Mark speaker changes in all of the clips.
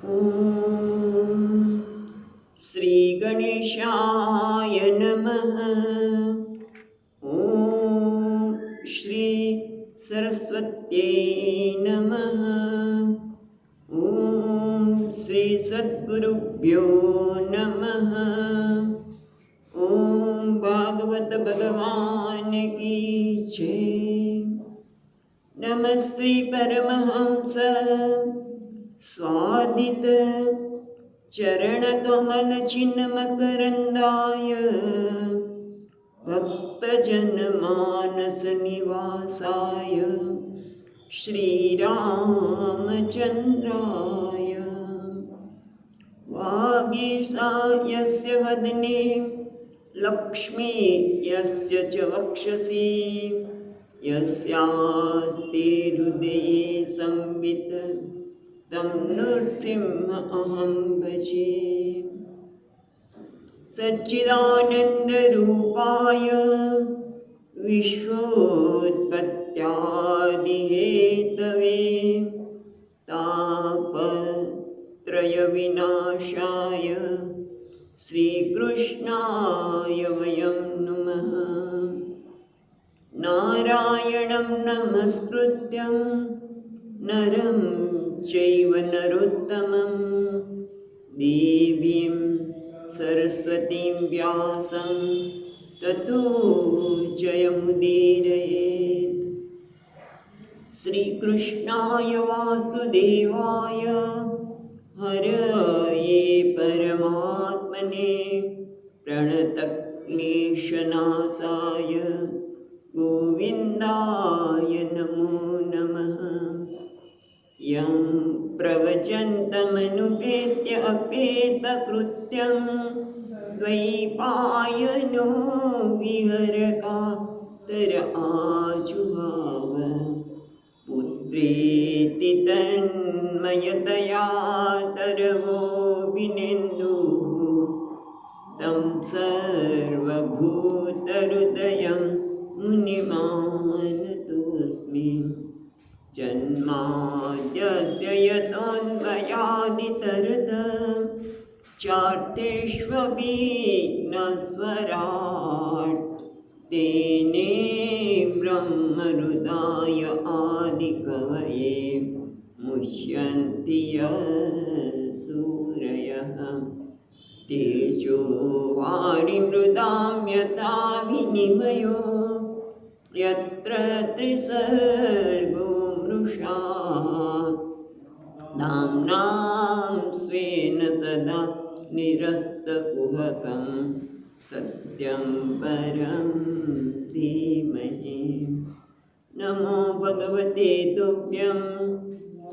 Speaker 1: ॐ श्री गणेशाय नमः। ॐ श्री सरस्वत्यै नमः। ॐ श्री सद्गुरुभ्यो नमः। ॐ भागवत भगवान की जय। नमः श्री परमहंस स्वादित चरण कमल चिन्ह मकरंदाय भक्तजन मानस निवासाय श्री रामचंद्राय वागीशायस्य वदने लक्ष्मी यस्य च वक्षसि यस्यास्ते हृदये संवित् तं नृसिंह अहं भजे। सच्चिदानन्दरूपाय विश्वोत्पत्त्यादिहेतवे तापत्रयविनाशाय श्रीकृष्णाय वयं नमः। नारायणं नमस्कृत्यं नरं चैव नरोत्तमं देवीं सरस्वतीं व्यासं ततो जयमुदीरयेत्। श्रीकृष्णाय वासुदेवाय हरये परमात्मने प्रणतक्लेशनाशाय गोविन्दाय नमो नमः। यं प्रवचन्तमनुपेत्य अपेतकृत्यं द्वैपायनो विहरकातर आजुहाव पुत्रेति तन्मयतया तरवो विनेन्दुः तं सर्वभूतहृदयं मुनिमानतोऽस्मि। जन्माद्यस्य यतोऽन्वयादितरत् चार्तेष्वभिघ्नस्वराट् तेने ब्रह्महृदाय आदिकवये मुह्यन्ति सूरयः। तेजो वारिमृदां यथा विनिमयो यत्र त्रिसर्गो मृषा नाम्नां स्वेन सदा निरस्तकुहकं सत्यं परं धीमहि। नमो भगवते तुभ्यं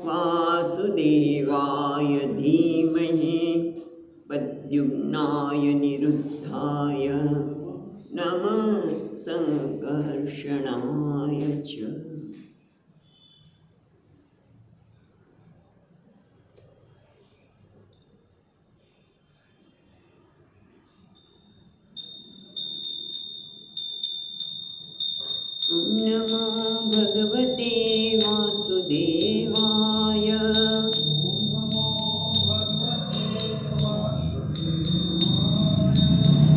Speaker 1: वासुदेवाय धीमहि प्रद्युम्नाय निरुद्धाय नमः संकर्षणाय च। नमो भगवते वासुदेवाय।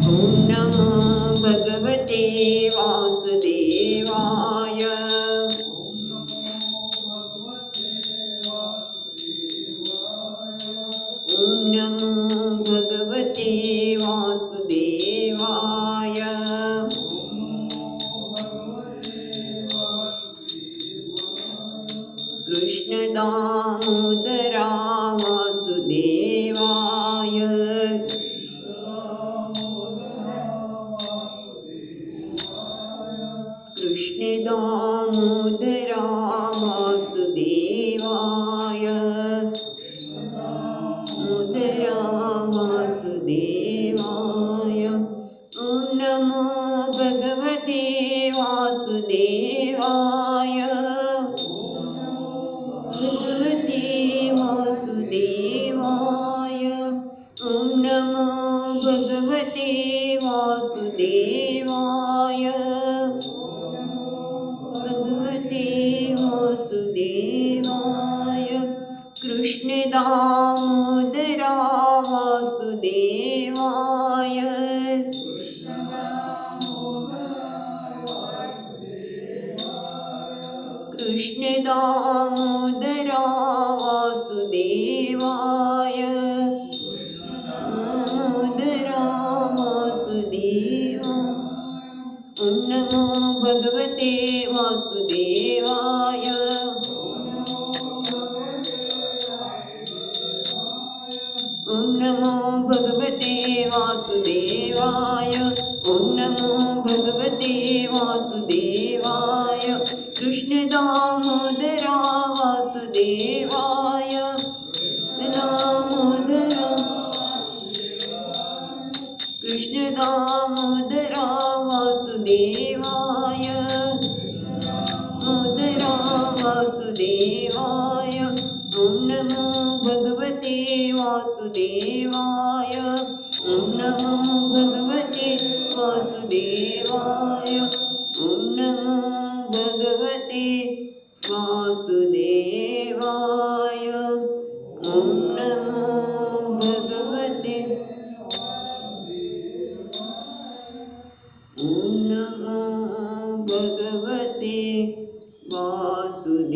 Speaker 1: ॐ नमो भगवते वासुदेवाय। ॐ नमो भगवते वासुदेवाय। कृष्णदामोदरा वासुदेवाय। कृष्णदामोदरा वासुदेवाय। मोदरा वासुदेवाय। ॐ नमो भगवते वासुदेवाय। भगवते वासुदेवाय। કૃષ્ણ દામોદરા વાસુદેવાય કૃષ્ણ દામોદરા વાસુદેવાય દામોદરા વાસુદેવાય ઓમ નમો ભગવતે વાસુદેવાય ઓમ નમો ભગવતે વાસુદેવાય ઓમ નમો ભગવતે વાસુદેવાય કૃષ્ણ દામોદરા વાસુદેવાય દામોદરા કૃષ્ણ દામોદરા વાસુદેવાય દામોદરા વાસુદેવાય ઓમ નમો ભગવતે વાસુદેવાય ઓમ નમો ભગવતે વાસુદેવાય ઓમ નમો ભગવતે વાસુદેવાય ઓમ નમો ભગવતે ઓમ નમો ભગવતે વાસુદેવાય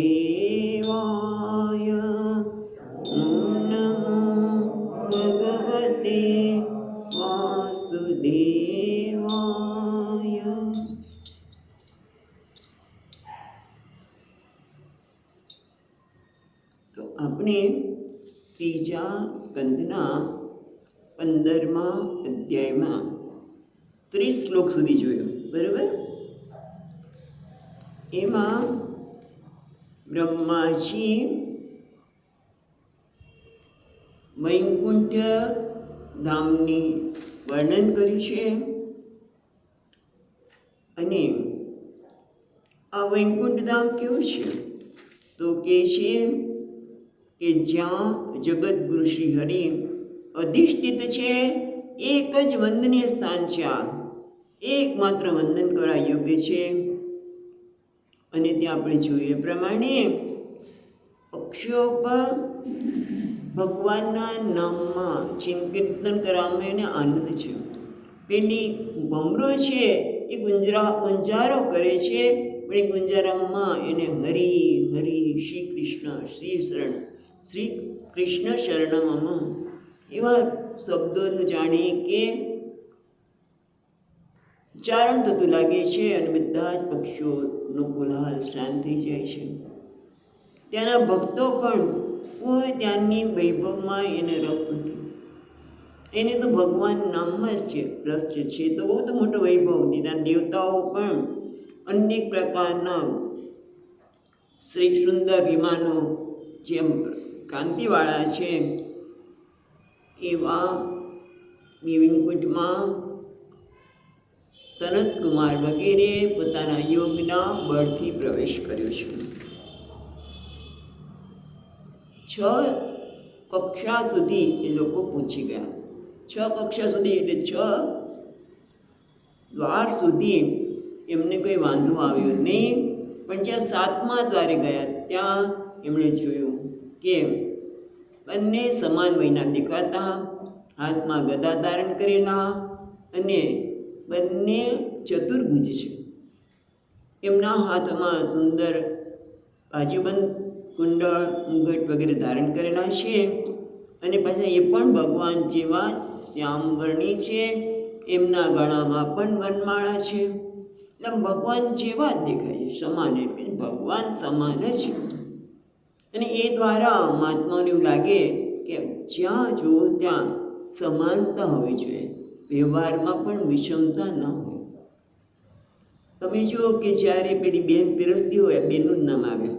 Speaker 1: ઓમ નમો ભગવતે વાસુદેવાય તો આપણે ત્રીજા સ્કંદના 15મા અધ્યાયમાં 30 શ્લોક સુધી જોયું, બરાબર? એમાં બ્રહ્માજી વૈકુંઠ ધામની વર્ણન કર્યું છે અને આ વૈકુંઠ ધામ કેવું છે તો કે છે કે જ્યાં જગતગુરુ શ્રી હરિ અધિષ્ઠિત છે, એક જ વંદનીય સ્થાન છે, આ એકમાત્ર વંદન કરવા યોગ્ય છે. અને ત્યાં આપણે જોઈએ પ્રમાણે પક્ષીઓ પણ ભગવાનના નામમાં ચિંતન કરવામાં એને આનંદ છે. પેલી ભમરો છે એ ગુંજારો કરે છે, પણ એ ગુંજારામાં એને હરિ હરિ શ્રી કૃષ્ણ શરણમાં એવા શબ્દોનું જાણે કે ઉચ્ચારણ થતું લાગે છે અને બધા જ પક્ષીઓનો કોલાહલ શાંત થઈ જાય છે. ત્યાંના ભક્તો પણ કોઈ ત્યાંની વૈભવમાં એને રસ નથી, એને તો ભગવાન નામમાં જ છે રસ છે. તો બહુ તો મોટો વૈભવ, ત્યાં દેવતાઓ પણ અનેક પ્રકારના શ્રી સુંદર વિમાનો જેમ કાંતિવાળા છે એવા વૈકુંઠમાં સનત કુમાર વગેરે પોતાના યોગના બળથી પ્રવેશ કર્યો છે. 6 કક્ષા સુધી એ લોકો પહોંચી ગયા. 6 કક્ષા સુધી એટલે 6 દ્વાર સુધી એમને કોઈ વાંધો આવ્યો નહીં. પણ જ્યાં 7મા દ્વારે ગયા ત્યાં એમણે જોયું કે બંને સમાન વયના દેખાતા, હાથમાં ગદા ધારણ કરેલા અને બંને ચતુર્ભુજ છે. એમના હાથમાં સુંદર બાજુબંધ કુંડળ મુગટ વગેરે ધારણ કરેલા છે અને પાછા એ પણ ભગવાન જેવા શ્યામવર્ણી છે. એમના ગળામાં પણ વનમાળા છે. એટલે ભગવાન જેવા જ દેખાય છે, સમાન, એટલે ભગવાન સમાન જ છે. અને એ દ્વારા મહાત્માઓને એવું લાગે કે જ્યાં જુઓ ત્યાં સમાનતા હોવી જોઈએ, વ્યવહારમાં પણ વિષમતા ન હોય. તમે જુઓ કે જ્યારે પેલી બેન પીરસતી હોય, બેનનું જ નામ આવે,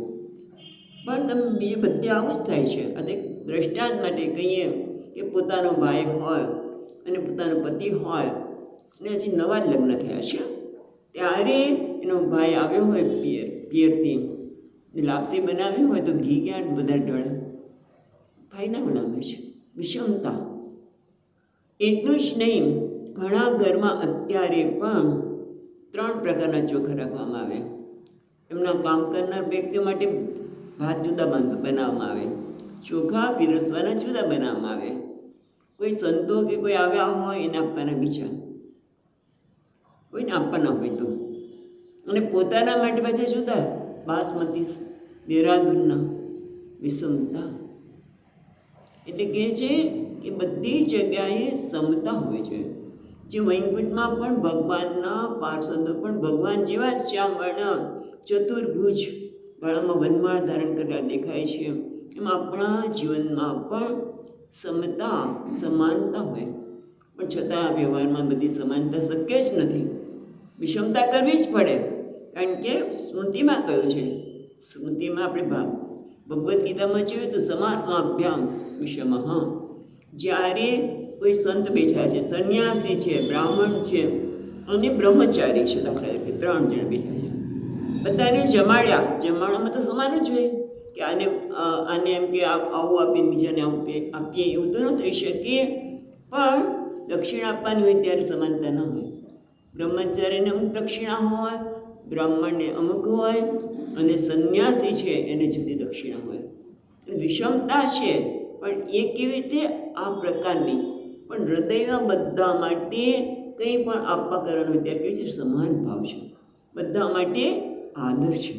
Speaker 1: પણ તમે બીજે બધે આવું જ થાય છે. અને દ્રષ્ટાંત માટે કહીએ કે પોતાનો ભાઈ હોય અને પોતાનો પતિ હોય અને હજી નવા જ લગ્ન થયા છે, ત્યારે એનો ભાઈ આવ્યો હોય પિયરથી લાપસી બનાવી હોય તો ઘી ક્યાં બધા ઢળે, ભાઈના બનાવે છે. વિષમતા. એટલું જ નહીં, ઘણા ઘરમાં અત્યારે પણ 3 પ્રકારના ચોખા રાખવામાં આવે. એમના કામ કરનાર વ્યક્તિઓ માટે ભાત જુદા બનાવવામાં આવે, ચોખા પીરસવાના જુદા બનાવવામાં આવે. કોઈ સંતો કે કોઈ આવ્યા હોય એને આપવાના બીજા, કોઈને આપવાના હોય તો. અને પોતાના માટે પાછા જુદા, બાસમતી દેહરાદૂનના. વિષમતા એટલે કહે છે કે બધી જગ્યાએ સમતા હોય છે. જે વૈકુંઠમાં પણ ભગવાનના પાર્ષદો પણ ભગવાન જેવા શ્યામ વર્ણ ચતુર્ભુજ ગળામાં વનમાળ ધારણ કરતા દેખાય છે, એમ આપણા જીવનમાં પણ સમતા સમાનતા હોય. પણ છતાં વ્યવહારમાં બધી સમાનતા શક્ય જ નથી. વિષમતા કરવી જ પડે, કારણ કે સ્મૃતિમાં કહ્યું છે. સ્મૃતિમાં આપણે ભગવદ્ ગીતામાં જોઈએ તો સમાસમાભ્યામ વિષમ. જ્યારે કોઈ સંત બેઠા છે, સંન્યાસી છે, બ્રાહ્મણ છે અને બ્રહ્મચારી છે, દાખલા તરીકે 3 જણ બેઠા છે, બધાને જમાડ્યા. જમાડવામાં તો સમાન જ હોય કે આને એમ કે આવું આપીને બીજાને આવું આપીએ, એવું તો ન થઈ શકે. પણ દક્ષિણા આપવાની હોય ત્યારે સમાનતા ન હોય. બ્રહ્મચારીને અમુક દક્ષિણા હોય, બ્રાહ્મણને અમુક હોય, અને સંન્યાસી છે એને જુદી દક્ષિણા હોય. વિષમતા છે, પણ એ કેવી રીતે? આ પ્રકારની. પણ હૃદયમાં બધા માટે કંઈ પણ આપવા કરવાનું હોય ત્યારે કેવી છે? સમાન ભાવ છે, બધા માટે આદર છે.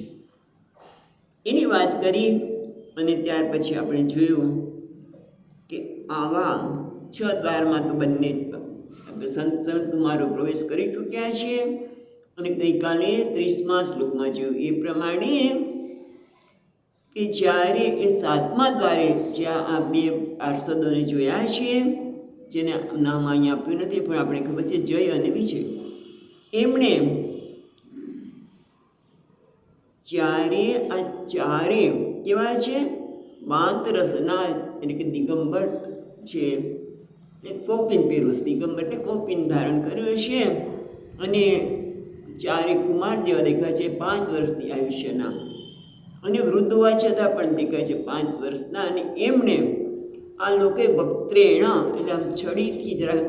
Speaker 1: એની વાત કરી. અને ત્યાર પછી આપણે જોયું કે આવા 6 દ્વારમાં તો બંને સંત કુમારો પ્રવેશ કરી ચૂક્યા છે. અને ગઈકાલે 30મા શ્લોકમાં જોયું એ પ્રમાણે કે જ્યારે એ 7મા દ્વારે જ્યાં આ 2 પાર્ષદોને જોયા છે, જેને નામ અહીંયા આપ્યું નથી પણ આપણે ખબર છે જય અને વિજય, એમણે જ્યારે આ ચારે કેવા છે? વાંત રસના એટલે કે દિગંબર છે. એક કૌપિન પહેર્યું, દિગંબર એટલે કૌપિન ધારણ કર્યું છે. અને ચારે કુમાર જેવા દેખાય છે, 5 વર્ષની આયુષ્યના, અને વૃદ્ધ હોવા છતાં પણ દેખાય છે 5 વર્ષના. અને એમણે આ લોકોએ વક્ત્રેણ એટલે આમ છડીથી જરા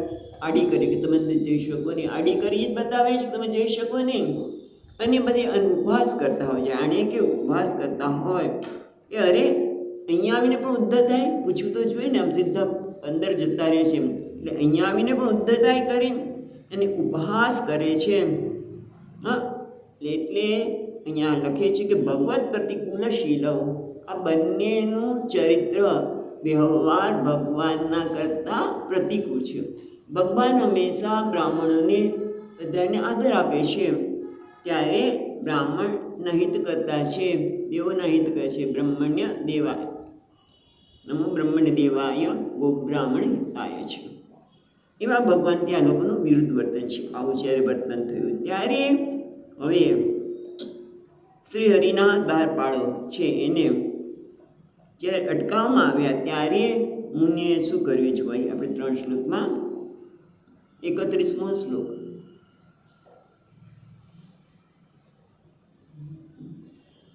Speaker 1: આડી કરી કે તમે જઈ શકો નહીં, આડી કરી જ બતાવે છે કે તમે જઈ શકો નહીં. અને બધી ઉપવાસ કરતા હોય, જાણે કે ઉપવાસ કરતા હોય એ અરે અહીંયા આવીને પણ ઉદ્ધતાય પૂછવું તો જોઈએ ને, આમ સીધા અંદર જતા રહે છે. એટલે અહીંયા આવીને પણ ઉદ્ધતાય કરી અને ઉપહાસ કરે છે. એટલે અહીંયા લખે છે કે ભગવત પ્રતિકૂલશીલ, આ બંનેનું ચરિત્ર વ્યવહાર ભગવાનના કરતાં પ્રતિકૂળ છે. ભગવાન હંમેશા બ્રાહ્મણોને બધાને આદર આપે છે, ત્યારે બ્રાહ્મણ હિત કરતા છે, દેવોના હિત કરે છે. બ્રહ્મણ્ય દેવાય નમો બ્રહ્મણ્ય દેવાય ગો બ્રાહ્મણ હિતાય છે. એવા ભગવાન ત્યાં લોકોનું વિરુદ્ધ વર્તન છે. આવું જ્યારે વર્તન થયું ત્યારે હવે શ્રી હરિના દ્વારપાળો છે એને જ્યારે અટકાવવામાં આવ્યા ત્યારે મુનિએ શું કર્યું છે? ભાઈ આપણે 3 શ્લોકમાં 31મો શ્લોક.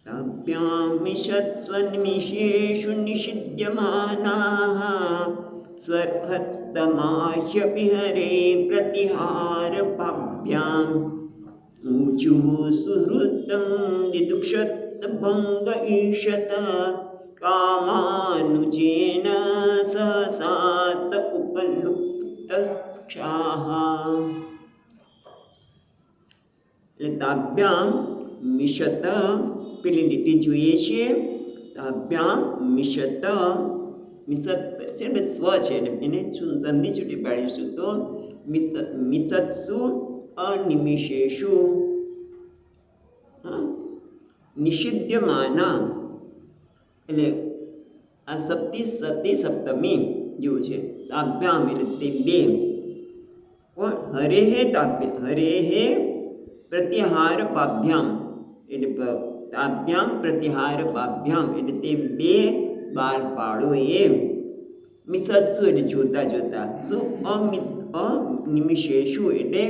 Speaker 1: તાભ્યામિષત્સ્વનિમિષેષુ નિષિધ્યમાનાઃ સ્વર્હત્તમાહ્યપિ હરે પ્રતિહાર પાભ્યામ ઊચુઃ સુહૃતં દિદુક્ષત ભંગ ઈશત કામાનુજેન સહસાત ઉપલુપ્તક્ષાઃ. એટલે તાભ્યામ મિષત, પેલી લીટી જોઈએ છે, તાભ્યામ મિષત, મિષત છે ને સ્વ છે, એને સંધિ છૂટી પાડીશું તો મિષત્સુ અનિમિષેષુ નિષિધ્યમાના. એટલે આ સપ્તમી જેવું છે. તાભ્યામ એટલે તે 2 કોણ? હરેહે તાભ્ય, હરેહે પ્રતિહાર પાભ્યામ એટલે તાભ્યામ પ્રતિહાર પાભ્યામ એટલે તે 2 દ્વારપાળોએ મિષત્સુ એટલે જોતા જોતા, શું? અનિમિષેષુ એટલે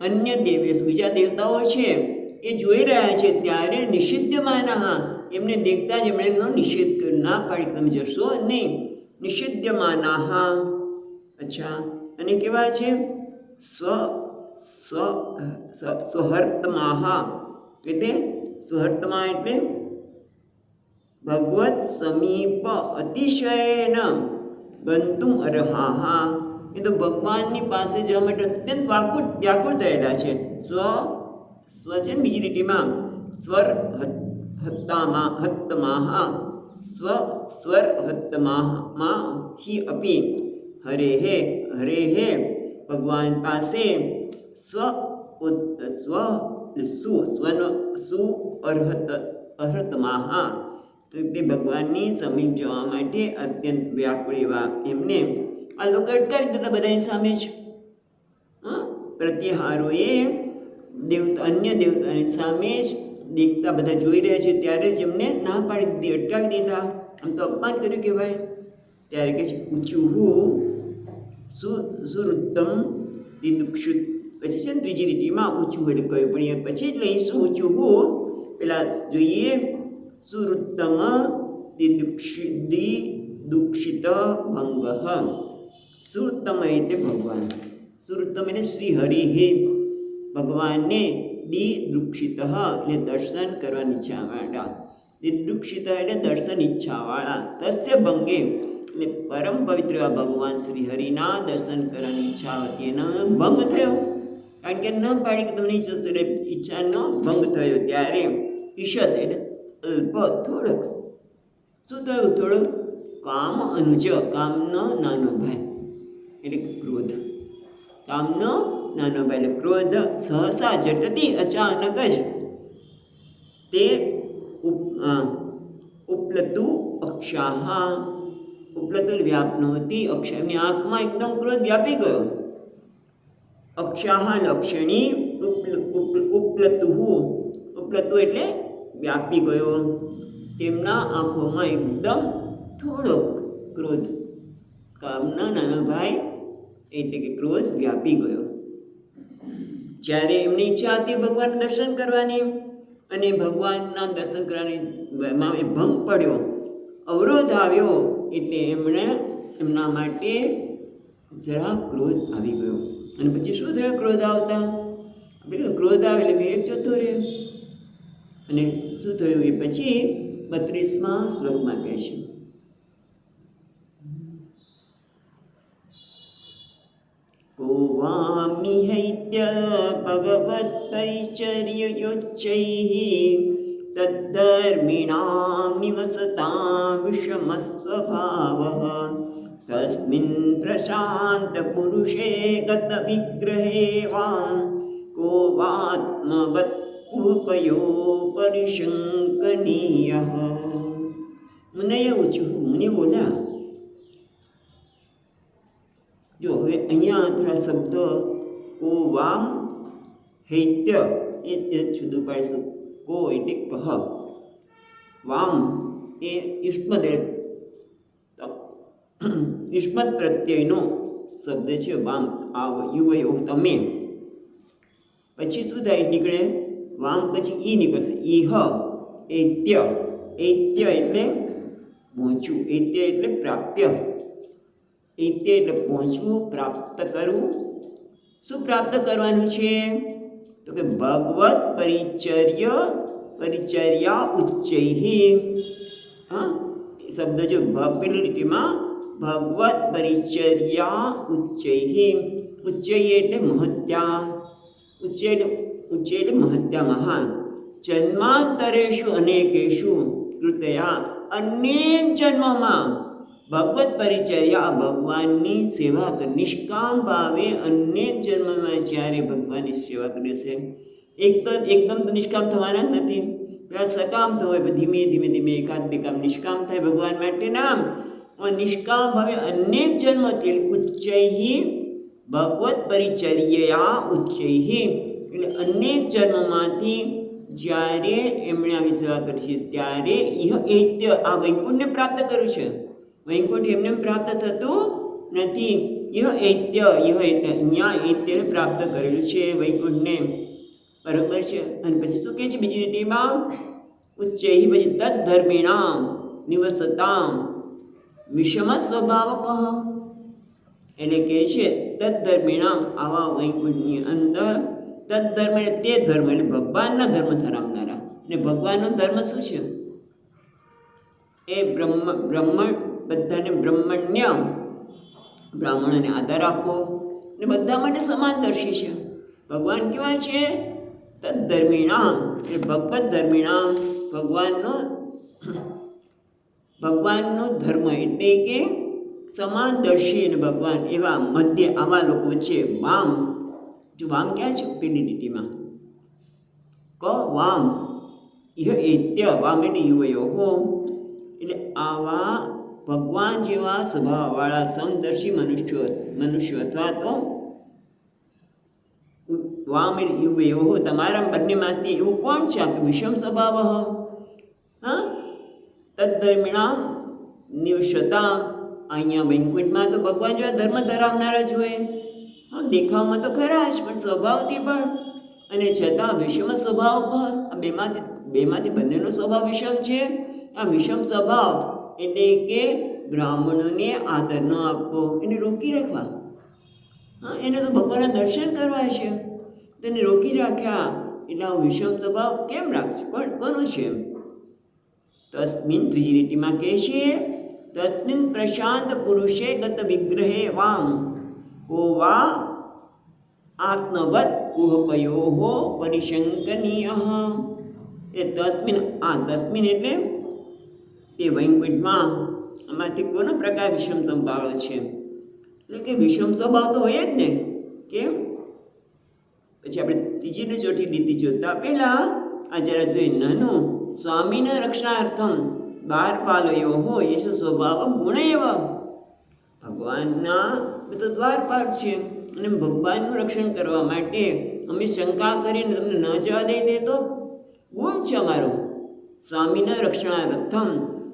Speaker 1: અન્ય દેવેશુ બીજા દેવતાઓ છે એ જોઈ રહ્યા છે ત્યારે નિષિધ્યમાના એમને દેખતા જ એમણે એમનો નિષેધ ના પાડી તમે જશો નહીં. નિષિધ્યમાના. અચ્છા, અને કેવા છે? સ્વહર્તમાહ એટલે સ્વહર્તમા એટલે ભગવત સમીપ અતિશયેન ગંતુમ અર્હાહા. એ તો ભગવાનની પાસે જવા માટે અત્યંત વ્યાકુળ થયેલા છે. સ્વ છે ને બીજી લીટીમાં સ્વર હત્તમાહ સ્વર હત્તમાહ હિ અપી હરેહે હરેહે. ભગવાન પાસે અર્હતમાહ, તો તે ભગવાનની સમીપ જવા માટે અત્યંત વ્યાકુળ એવા એમને આ લોકો અટકાવી દીધા બધાની સામે જ. પ્રત્યહારોએ અન્ય દેવતાની સામે જ દેખતા બધા જોઈ રહ્યા છે ત્યારે જ એમને ના પાડી દીધી, અટકાવી દીધા. આમ તો અપમાન કર્યું કહેવાય. ત્યારે કહે છે ઊંચું સુરુત્તમ દિદુક્ષુત. પછી છે ને ત્રીજી લીટીમાં ઊંચું એટલે કહ્યું, પણ એ પછી જ લઈશું ઊંચું હું પેલા જોઈએ. સુરુત્તમ દિદુક્ષિત ભંગ. સુરુત્તમ એટલે ભગવાન, સુરુત્તમ એટલે શ્રી હરિ. હે ભગવાનને દિદુક્ષિત એટલે દર્શન કરવાની ઈચ્છાવાળા, દિદુક્ષિત એટલે દર્શન ઈચ્છાવાળા. તસ્ય ભંગે એટલે પરમ પવિત્ર ભગવાન શ્રી હરિના દર્શન કરવાની ઈચ્છા હતી એનો ભંગ થયો. કારણ કે ન પાડી કે તમને ઈચ્છા એટલે ઈચ્છાનો ભંગ થયો. ત્યારે ઈશત એટલે અલ્પ થોડોક. શું થયું? થોડુંક કામ અનુજ, કામનો નાનો ભાઈ એટલે ક્રોધ. કામનો નાનો ભાઈ એટલે ક્રોધ. સહસા ઝટતી અચાનક જ તે ઉપલતુ અક્ષાહા. ઉપલતુલ વ્યાપનો હતી અક્ષ, એમની આંખમાં એકદમ ક્રોધ વ્યાપી ગયો. અક્ષાહા લક્ષણી ઉપલતુ એટલે વ્યાપી ગયો. તેમના આંખોમાં એકદમ થોડોક ક્રોધ, કામના નાના ભાઈ એટલે કે ક્રોધ વ્યાપી ગયો. જ્યારે એમની ઈચ્છા હતી ભગવાનના દર્શન કરવાની અને ભગવાનના દર્શન કરવાની ભંગ પડ્યો, અવરોધ આવ્યો, એટલે એમણે એમના માટે જરા ક્રોધ આવી ગયો. અને પછી શું થયું? ક્રોધ આવતા આપણે ક્રોધ આવે એટલે વિવેક જતો રહે. અને શું થયું એ પછી 32મા શ્લોકમાં કહે છે કોવામિહૈત્ય ભગવત પરિચર્યયોચ્ચૈઃ તદ્ધર્મિણાં નિવસતાં વિષમસ્વભાવઃ તસ્મિन् પ્રશાંત પુરુષે ગત વિગ્રહે વાં કો વાત્મવત કુહકયો પરિશંકનીયઃ. મુનયે ઊંચું મુનિ બોલ્યા. જો હવે અહીંયા થોડા શબ્દ કો વામ હૈત્ય એ જુદું પાડીશું. કો એટલે કહ, વામ એ યુષ્મત પ્રત્યયનો શબ્દ છે. વામ આવ યુ તમે. પછી શું થાય નીકળે? વામ પછી ઈ નીકળશે. ઈહ એત્ય. એત્ય એટલે પહોંચવું. એત્ય એટલે પ્રાપ્ય. એત્ય એટલે પહોંચવું, પ્રાપ્ત કરવું. શું પ્રાપ્ત કરવાનું છે? તો કે ભગવત પરિચર્યા ઉચ્ચૈઃ. હા, એ શબ્દ જો પેલી લીટીમાં ભગવત પરિચર્યા ઉચ્ચૈઃ. ઉચ્ચૈઃ એટલે મહત્યા. ઉચ્ચૈ એટલે મહત્યા મહાન. જન્માંતરેષુ અનેકેષુ કૃતયા. અનેક જન્મોમાં ભગવત પરિચર્યા ભગવાનની સેવા કરી. નિષ્કામ ભાવે અનેક જન્મમાં જ્યારે ભગવાનની સેવા કરે છે. એકદમ તો નિષ્કામ થવાના જ નથી. પેલા સકામ થવાય, ધીમે ધીમે ધીમે એકાદ બે કામ નિષ્કામ થાય ભગવાન માટે. નામ નિષ્કામ ભાવે અનેક જન્મથી ઉચ્ચૈઃ ભગવત પરિચર્યા ઉચ્ચૈઃ એટલે અનેક જન્મમાંથી જ્યારે એમણે આવી સેવા કરી છે ત્યારે ઇહ એત્ય આ વૈકુંઠને પ્રાપ્ત કર્યું છે. વૈકુંઠ એમને પ્રાપ્ત થતું નથી. ઇહ એત્ય, ઇહ એટલે અહીંયા એત્યને પ્રાપ્ત કરેલું છે વૈકુંઠને. બરાબર છે. અને પછી શું કહે છે બીજી લીટીમાં? ઉચ્ચૈઃ પછી તદ્ધર્મિણાં નિવસતાં વિષમ સ્વભાવકઃ એટલે કહે છે તદ્ધર્મિણાં આવા વૈકુંઠની અંદર. તદ્ધર્મ એટલે તે ધર્મ એટલે ભગવાનના ધર્મ ધરાવનારા. અને ભગવાનનો ધર્મ શું છે? એ બ્રહ્મણ બધાને બ્રહ્મણ્ય બ્રાહ્મણોને આદર આપવો ને બધા માટે સમાનદર્શી છે. ભગવાન કેવા છે? તદ્ધર્મિણામ એ ભગવત ધર્મિણામ ભગવાનનો ધર્મ એટલે કે સમાનદર્શી અને ભગવાન એવા મધ્ય આવા લોકો છે. વામ જો વામ ક્યાં છે? પેલી લીટીમાં ક વામ ઇહ એત્ય વામ એટલે યુવયો એટલે આવા ભગવાન જેવા સ્વભાવવાળા સમદર્શી મનુષ્યો અથવા તો વામ યુવયો તમારા બંનેમાંથી એવું કોણ છે? આપણે વિષમ સ્વભાવ હા તદ્ધર્મિણામ નિવસતા અહીંયા વૈકુંઠમાં તો ભગવાન જેવા ધર્મ ધરાવનારા જ હોય. હા દેખાવમાં તો ખરા જ પણ સ્વભાવથી પણ અને છતાં વિષમ સ્વભાવ આ બેમાંથી બંનેનો સ્વભાવ વિષમ છે. આ વિષમ સ્વભાવ એટલે કે બ્રાહ્મણોને આદર ન આપવો એને રોકી રાખવા. હા એને તો ભગવાનના દર્શન કરવા છે તેને રોકી રાખ્યા એટલે આ વિષમ સ્વભાવ કેમ રાખશે? કોનું છે? તસ્મિન ત્રીજી લીટીમાં કહે છે તસ્મિન પ્રશાંત પુરુષે ગત વિગ્રહે વામ કો વા આત્મવત કુહકયો પરિશંકનીય એટલે તસ્મિન એટલે તે વૈકુંઠમાં આમાંથી કોનો પ્રકાર વિષમ સ્વભાવ છે? એટલે કે વિષમ સ્વભાવ તો હોય જ ને. કેમ? પછી આપણે ત્રીજી ને ચોથી લીટી જોતા પહેલા આ જરા જોઈએ નાનું સ્વામીના રક્ષણાર્થમ દ્વારપાલયો હોય એ સ્વભાવ ગુણ એવા ભગવાનના તો દ્વારપાલ છે અને ભગવાનનું રક્ષણ કરવા માટે અમે શંકા કરીને તમને ન જવા દઈ દે તો ગુણ છે અમારો. સ્વામીના રક્ષણાર્થમ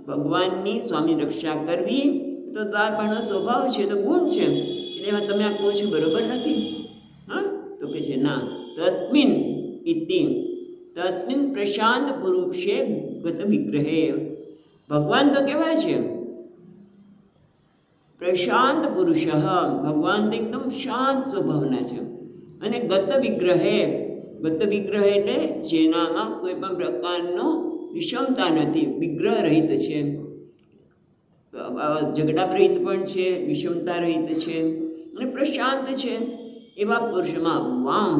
Speaker 1: ભગવાનની સ્વામી રક્ષા કરવી તો દ્વારપાળનો સ્વભાવ છે તો ગુણ છે. એટલે એમાં તમે આ કહો છો બરોબર નથી. હા તો કે છે ના તસ્મિન પ્રશાંત પુરુષે ગત વિગ્રહે ભગવાન તો કહેવાય છે પ્રશાંત પુરુષ ભગવાન તો એકદમ શાંત સ્વભાવના છે. અને ગત વિગ્રહ એટલે જેનામાં કોઈ પણ પ્રકારનો વિષમતા નથી, વિગ્રહ રહિત છે, ઝઘડા રહિત પણ છે, વિષમતા રહિત છે અને પ્રશાંત છે. એવા પુરુષમાં વામ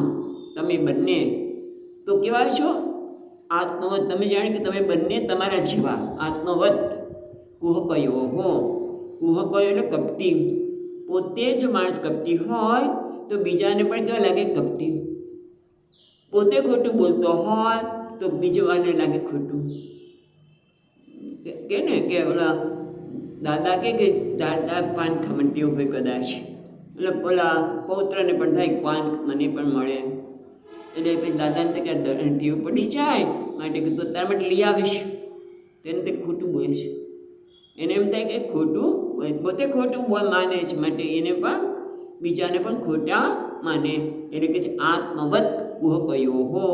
Speaker 1: તમે બંને તો કેવા છો? આત્મવત. તમે જાણે કે તમે બંને તમારા જેવા આત્મવત કુહકયો કુહકયો એટલે કપટી. પોતે જો માણસ કપટી હોય તો બીજાને પણ કેવા લાગે? કપટી. પોતે ખોટું બોલતો હોય તો બીજો વાને લાગે ખોટું. કે ને કે ઓલા દાદા કે દાદા પાન ખમણતી હોય કદાચ, એટલે પેલા પૌત્રને પણ થાય પાન મને પણ મળે એટલે પછી દાદાને કે ટેવ પડી જાય માટે કે તો તારા માટે લઈ આવીશ. તેને તે ખોટું બોલે છે. એને એમ થાય કે ખોટું પોતે ખોટું માને છે માટે એને પણ બીજાને પણ ખોટા માને. એટલે કે છે આત્મવત કુહકયો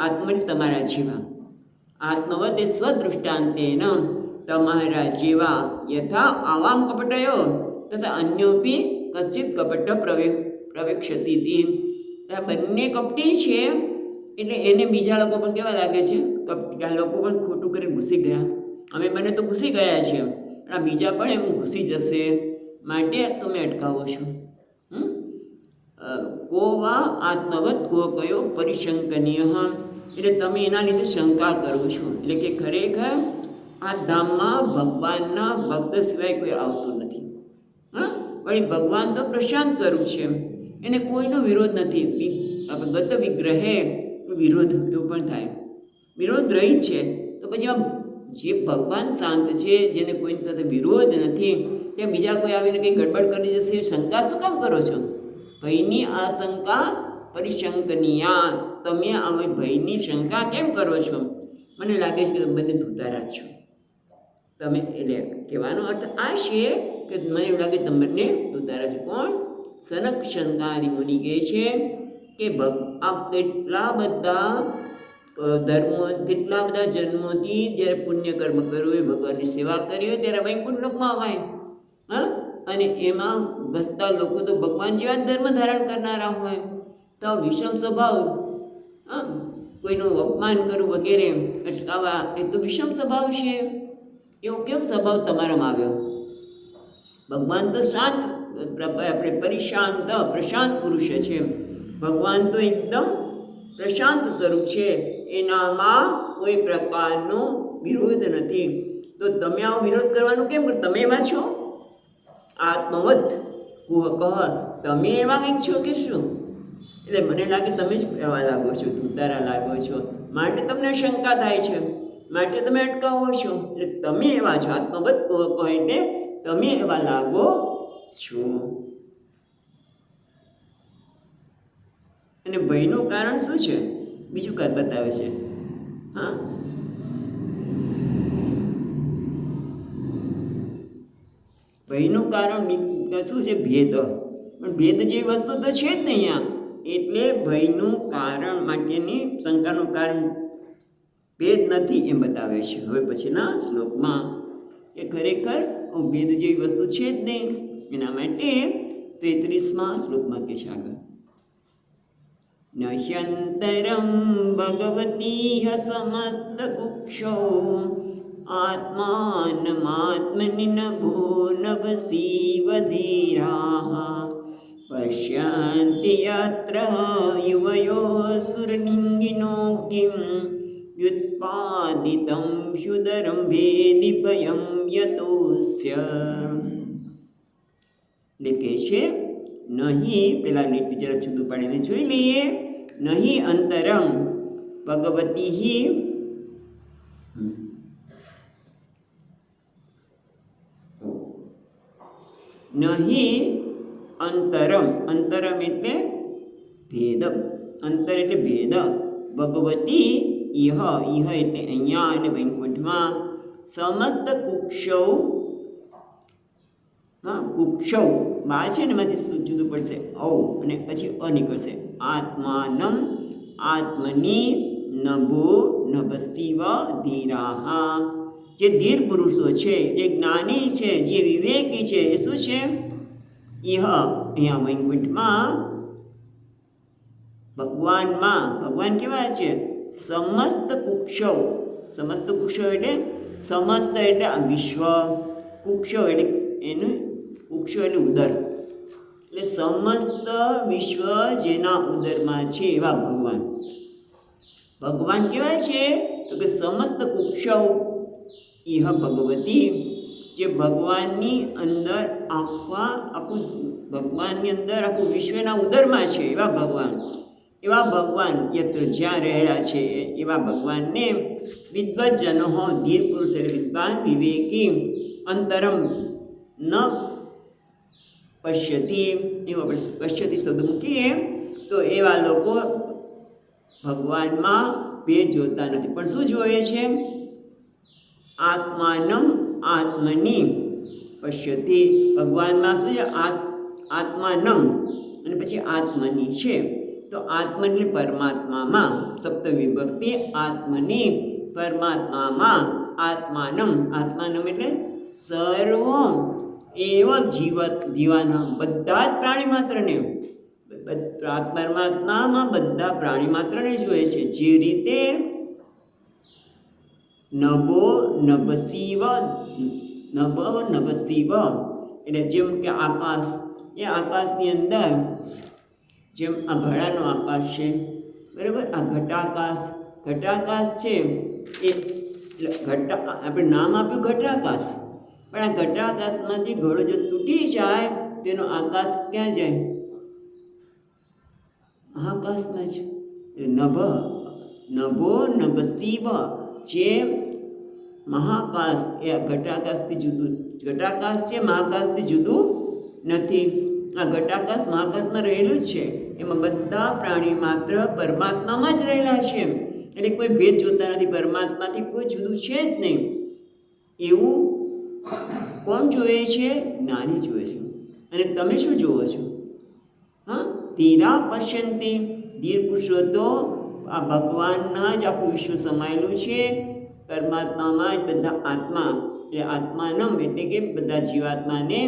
Speaker 1: આત્મન તમારા જેવા. આત્મવત એ સ્વદૃષ્ટાંતેન તમારા જેવા યથા આવામ કપટયો તથા અન્યોપી કચિત કપટ પ્રવેક્ષતી. આ બંને કપટી છે એટલે એને બીજા લોકો પણ કેવા લાગે છે? કપટી. આ લોકો પણ ખોટું કરી ઘૂસી ગયા. અમે બંને તો ઘૂસી ગયા છે, આ બીજા પણ એમ ઘૂસી જશે માટે તમે અટકાવો છો. કોવા આત્મવત કયો પરિશંકનીય એટલે તમે એના લીધે શંકા કરો છો. એટલે કે ખરેખર આ ધામમાં ભગવાનના ભક્ત સિવાય કોઈ આવતું નથી. વળી ભગવાન તો પ્રશાંત સ્વરૂપ છે, એને કોઈનો વિરોધ નથી. ગત વિગ્રહે વિરોધ એવું પણ થાય, વિરોધ રહી છે. તો પછી જે ભગવાન શાંત છે, જેને કોઈની સાથે વિરોધ નથી, ત્યાં બીજા કોઈ આવીને કંઈ ગડબડ કરી જશે શંકા શું કામ કરો છો? ભયની આશંકા પરિશંકનીયા. તમે હવે ભયની શંકા કેમ કરો છો? મને લાગે છે કે તમે બંને ધૂતારા છો. તમે એટલે કહેવાનો અર્થ આ છે કે મને એવું લાગે તમે બંને ધૂતારા છો. કોણ? સનક શંકાદિ મુનિ કહે છે કે આ કેટલા બધા કેટલા બધા જન્મોથી જ્યારે પુણ્ય કર્મ કર્યું હોય, ભગવાનની સેવા કરી હોય ત્યારે વૈકુંઠ લોકમાં અવાય. અને એમાં વસતા લોકો તો ભગવાન જેવા ધર્મ ધારણ કરનારા હોય તો વિષમ સ્વભાવ, કોઈનું અપમાન કરવું વગેરે અટકાવવા એ તો વિષમ સ્વભાવ છે. એવો કેમ સ્વભાવ તમારામાં આવ્યો? ભગવાન તો શાંત, આપણે પરિશાંત પ્રશાંત પુરુષ છે. ભગવાન તો એકદમ પ્રશાંત સ્વરૂપ છે, એનામાં કોઈ પ્રકારનો વિરોધ નથી. તો તમે આવો વિરોધ કરવાનું કેમ? તમે એવા છો આત્મવત કુહ, તમે એવા કંઈક છો કે શું? એટલે મને લાગે તમે જ એવા લાગો છો, ધૂતારા લાગો છો, માટે તમને શંકા થાય છે, માટે તમે અટકાવો છો. એટલે તમે એવા છો, આત્મવત કુહ એટલે તમે એવા લાગો છો. અને ભયનું કારણ શું છે? બીજું કાંઈ બતાવે છે. હા, ભયનું કારણ શું છે? ભેદ. પણ ભેદ જેવી વસ્તુ તો છે જ નહીં અહીંયા. એટલે ભયનું કારણ માટેની શંકાનું કારણ ભેદ નથી એમ બતાવે છે હવે પછીના શ્લોકમાં, કે ખરેખર ભેદ જેવી વસ્તુ છે જ નહીં. એના માટે 33મા શ્લોકમાં કે છે આગળ, નશ્યંતરમ ભગવતી સમસ્ત કુક્ષો આત્માનમાત્મનિ નભો નભસીવ ધીરાઃ પશ્યન્તિ યત્ર યુવયો સુરલિંગિનો કિમ વ્યુત્પાદિતં હ્યુદરં ભેદિ ભયં યતોસ્ય. એટલે કે છે નહીં, પેલા લીટી જરા જુદું પાડીને જોઈ લઈએ. નહીં અંતરમ ભગવતી, નહીં અંતરમ, અંતરમ એટલે ભેદ, અંતર એટલે ભેદ. ભગવતી ઇહ, ઇહ એટલે અહીંયા અને વૈકુંઠમાં. સમસ્ત કુક્ષૌ, હા કુક્ષૌ બા છે ને એમાંથી શું જુદું પડશે? ઔ અને પછી અ નીકળશે. આત્માનમ આત્મની નભો નભસીવ ધીરાઃ. જે ધીર પુરુષો છે, જે જ્ઞાની છે, જે વિવેકી છે, એ શું છે? ઇહ અહીંયા વૈકુંઠમાં ભગવાનમાં. ભગવાન કેવા છે? સમસ્ત કુક્ષૌ. સમસ્ત કુક્ષૌ એટલે સમસ્ત એટલે આ વિશ્વ, કુક્ષૌ એટલે એનું કુક્ષો એટલે ઉદર, એટલે સમસ્ત વિશ્વ જેના ઉદરમાં છે એવા ભગવાન. ભગવાન કેવા છે? તો કે સમસ્ત કુક્ષૌ ઇહ ભગવતી, જે ભગવાનની અંદર આખું ભગવાનની અંદર આખું વિશ્વના ઉદરમાં છે એવા ભગવાન. એવા ભગવાન યત્ર જ્યાં રહેલા છે એવા ભગવાનને વિદ્વજ્જનો, ધીર પુરુષ એટલે વિદ્વાન વિવેકી, અંતરમ ન પશ્યતી, એવું આપણે પશ્યતી શબ્દ મૂકીએ તો એવા લોકો ભગવાનમાં ભેદ જોતા નથી. પણ શું જોઈએ છે? આત્માનમ આત્મની પશ્યતી. ભગવાનમાં શું છે? આત્માનમ અને પછી આત્મની છે. તો આત્મન એટલે પરમાત્મામાં, સપ્તમી વિભક્તિ. આત્મની પરમાત્મામાં. આત્માનમ, આત્માનમ એટલે સર્વ એવ જીવાના, બધા જ પ્રાણી માત્રને, પરમાત્મામાં બધા પ્રાણી માત્રને જોઈએ છે. જે રીતે નભો નભસીવ, નભ નભસીવ એટલે જેમ કે આકાશ, એ આકાશની અંદર જેમ આ ઘડાનો આકાશ છે, બરાબર, આ ઘટાકાશ, ઘટાકાશ છે એ આપણે નામ આપ્યું ઘટાકાશ. પણ આ ઘટાકાશમાંથી ઘડો જો તૂટી જાય તેનો આકાશ ક્યાં જાય? આકાશમાં જ. એટલે નભો નભસીવ, જે મહાકાશ એ આ ઘટાકાશથી જુદું, ઘટાકાશ છે મહાકાશથી જુદું નથી. આ ઘટાકાશ મહાકાશમાં રહેલું જ છે. એમાં બધા પ્રાણી માત્ર પરમાત્મામાં જ રહેલા છે. એટલે કોઈ ભેદ જોતા નથી, પરમાત્માથી કોઈ જુદું છે જ નહીં. એવું કોણ જોવે છે? જ્ઞાની જોવે છે. અને તમે શું જોવો છો? હા, ધીરા પશ્યંતી, ધીર પુરુષો તો આ ભગવાનના જ આખું વિશ્વ સમાયેલું છે. પરમાત્મામાં જ બધા આત્મા, એ આત્માનમ એટલે કે બધા જીવાત્માને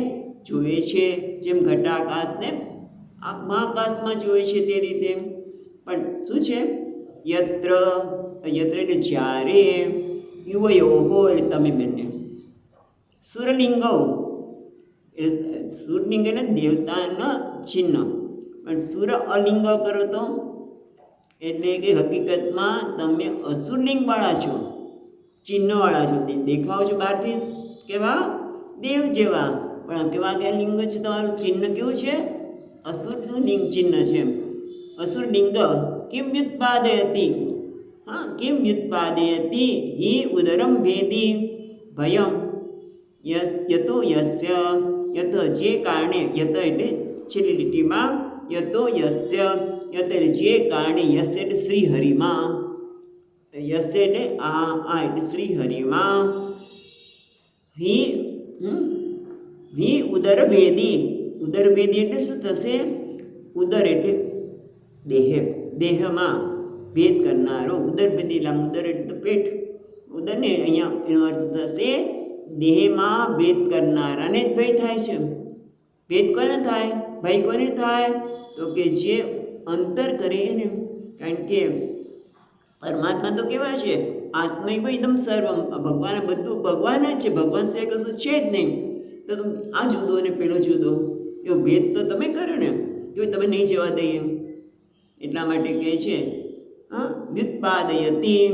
Speaker 1: જોવે છે. જેમ ઘટાકાશને આ મહાકાશમાં જોવે છે તે રીતે. પણ શું છે? યત્ર, યત્ર એટલે જ્યારે, યુવયોહો એટલે તમે બંને, સુરલિંગો એટલે સુરલિંગ એટલે દેવતાના ચિહ્ન, પણ સુર અલિંગ કરો તો એટલે કે હકીકતમાં તમે અસુરલિંગવાળા છો, ચિહ્નવાળા છો. દેખાવ છો બહારથી કેવા દેવ જેવા, પણ કેવા કે લિંગ છે તમારું ચિહ્ન કેવું છે? અસુરનું લિંગ ચિહ્ન છે. અસુર લિંગ કિમ વ્યુત્પાદયતી, હા કિમ વ્યુત્પાદયતી હિ ઉદરમ ભેદી ભયમ યતો યસ્ય યત જે કારણે, યત એટલે છેલ્લી લીટીમાં યતો યસ્ય, યત એટલે જે કારણે, યસ એટલે શ્રી હરિમાં, યસ એટલે આ એટલે શ્રી હરિમાં, હિ ઉદરભેદી, ઉદરભેદી એટલે શું થશે? ઉદર એટલે દેહ, દેહમાં ભેદ કરનારો, ઉદરભેદી લાંબ, ઉદર એટલે પેટ, ઉદર ને અહીંયા એનો અર્થ થશે દેહમાં ભેદ કરનારાને જ ભય થાય છે. ભેદ કોને થાય? ભય કોને થાય? તો કે જે અંતર કરે એને. કારણ કે પરમાત્મા તો કેવા છે? આત્મૈવ ઇદમ સર્વમ, ભગવાન બધું ભગવાન જ છે, ભગવાન સિવાય કશું છે જ નહીં. તો આ જુદો અને પેલો જુદો એવો ભેદ તો તમે કરો ને, કે તમે નહીં જવા દઈએ. એટલા માટે કહે છે હા વ્યુત્પાદયતી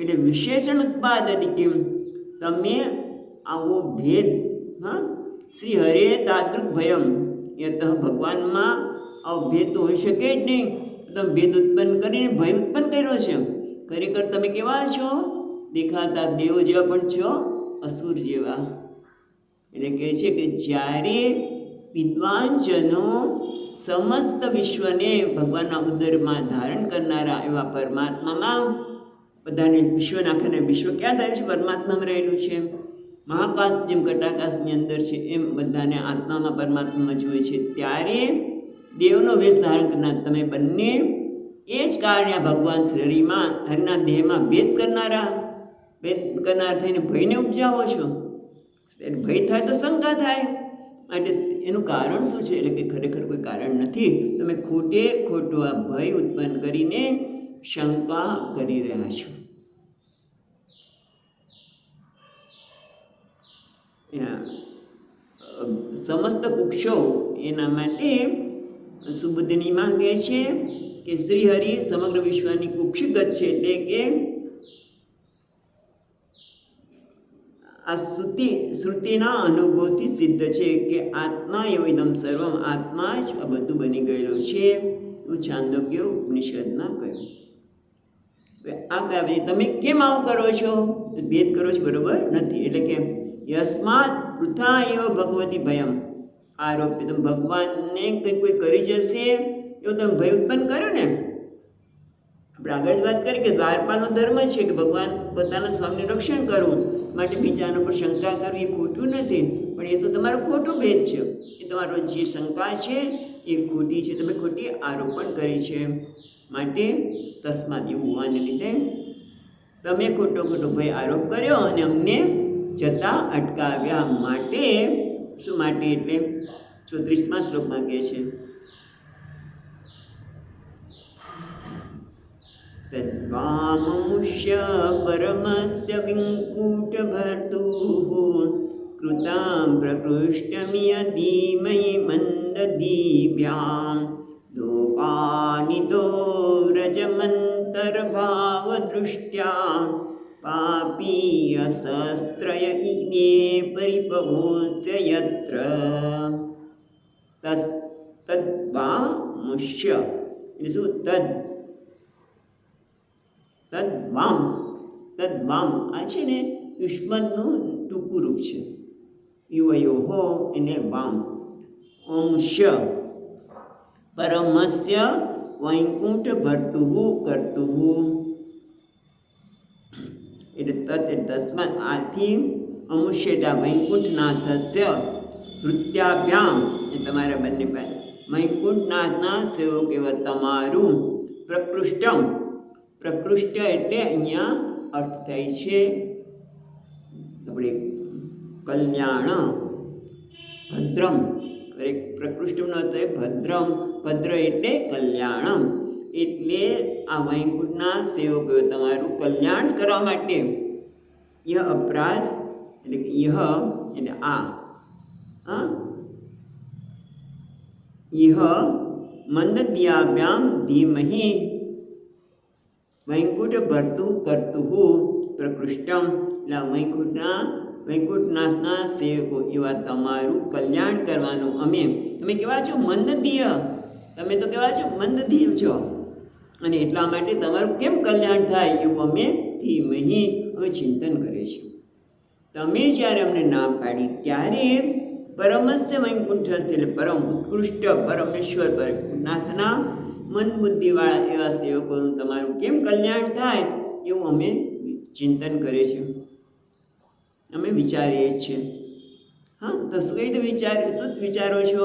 Speaker 1: એટલે વિશેષણ ઉત્પાદતી, કેમ તમે આવો ભેદ, હા શ્રી હરે તાદૃક ભયમ, યત ભગવાનમાં આવો ભેદ તો હોઈ શકે જ નહીં. તમે ભેદ ઉત્પન્ન કરીને ભય ઉત્પન્ન કર્યો છે. ખરેખર તમે કેવા છો? દેખાતા દેવ જેવા પણ છો, અસુર જેવા. એટલે કહે છે કે જ્યારે વિદ્વાનજનો સમસ્ત વિશ્વને ભગવાનના ઉદરમાં ધારણ કરનારા એવા પરમાત્મામાં, બધાને વિશ્વના આખાને વિશ્વ ક્યાં થાય છે? પરમાત્મામાં રહેલું છે. મહાકાશ જેમ ઘટાકાશની અંદર છે એમ બધાને આત્મામાં પરમાત્મામાં જોઈએ છે. ત્યારે દેવનો વેશ ધારણ કરનાર તમે બંને એ જ કારણે આ ભગવાન શરીરમાં હરના દેહમાં ભેદ કરનારા થઈને ભયને ઉપજાવો છો. ભય થાય તો શંકા થાય, માટે એનું કારણ શું છે? એટલે કે ખરેખર કોઈ કારણ નથી. તમે ખોટે ખોટો આ ભય ઉત્પન્ન કરીને શંકા કરી રહ્યા છો. સમસ્ત કુક્ષો એના માટે સુબુદ્ધની માં કહે છે કે શ્રી હરિ સમગ્ર વિશ્વની કુક્ષિગત છે. એટલે કે આ શ્રુતિના અનુભવથી સિદ્ધ છે કે આત્મા એવ ઇદમ સર્વમ, આત્મા જ આ બધું બની ગયેલો છે. એવું છાંદોગ્ય ઉપનિષદમાં કહ્યું. આ કાવ્ય તમે કેમ આવું કરો છો? ભેદ કરો છો, બરોબર નથી. એટલે કે યસ્માત વૃથા એવ ભગવતી ભયમ આરોપ્ય, તમે ભગવાનને કંઈક કોઈ કરી જશે એવું તમે ભય ઉત્પન્ન કર્યો ને. આપણે આગળ જ વાત કરી કે દ્વારપાલનો ધર્મ છે કે ભગવાન પોતાના સ્વામીનું રક્ષણ કરવું, માટે બીજાના પર શંકા કરવી એ ખોટું નથી, પણ એ તો તમારું ખોટું ભેદ છે. એ તમારો જે શંકા છે એ ખોટી છે, તમે ખોટી આરોપણ કરી છે. માટે તસ્માત એવું હોવાને લીધે તમે ખોટો ભય આરોપ કર્યો અને અમને જતા અટકાવ્યા. માટે શું માટે? એટલે 34મા શ્લોકમાં કહે છે તદ્વામમુષ્ય પરમસ્ય વિંકૂટભર્તુઃ કૃતાં પ્રકૃષ્ટમિય ધીમહિ મંદદીભ્યાં લોકાનિતો વ્રજમંતર્ભાવદૃષ્ટ્યા પાપીય શસ્ત્રય ઇમે પરિપવોસ્ય યત્ર તદ્વામુષ્ય એટલે શું? તદ્વામ આ છે ને યુષ્મદનું ટૂંકું રૂપ છે. યુવયોહો એને વામ. અંશ્ય પરમસ્ય વૈકુંઠ ભર્તુઃ કર્તુઃ એટલે તસ્માત આથી અમુષ્યતા વૈકુંઠનાથસ્ય વૃત્યાભ્યામ એ તમારા બંને પાસે વૈકુંઠનાથના સેવક એવા તમારું પ્રકૃષ્ટમ, પ્રકૃષ્ટ એટલે અહીંયા અર્થ થાય છે આપણે કલ્યાણ, ભદ્રમ. પ્રકૃષ્ટનો અર્થ ભદ્રમ, ભદ્ર એટલે કલ્યાણમ. એટલે આ વૈકુંઠના સેવકોએ તમારું કલ્યાણ કરવા માટે યહ અપરાધ એટલે કે યહ એટલે આ હા ઇહ મંદદ્યાભ્યામ ધીમહિ વૈકુંઠ ભરતું કરતું પ્રકૃષ્ટમ. એટલે વૈકુંઠનાથના સેવકો એવા તમારું કલ્યાણ કરવાનું અમે. તમે કેવા છો? મંદધીય. તમે તો કેવા છો? મંદધીય છો. અને એટલા માટે તમારું કેમ કલ્યાણ થાય એવું અમે ધીમહિ અમે ચિંતન કરીએ છીએ. તમે જ્યારે અમને ના પાડી ત્યારે પરમસ્ય વૈકુંઠસ્ય એટલે પરમ ઉત્કૃષ્ટ પરમેશ્વર નાથના મન બુદ્ધિવાળા એવા સેવકોનું તમારું કેમ કલ્યાણ થાય એવું અમે ચિંતન કરીએ છીએ, અમે વિચારીએ છીએ. હા, તો શું કઈ રીતે શું વિચારો છો?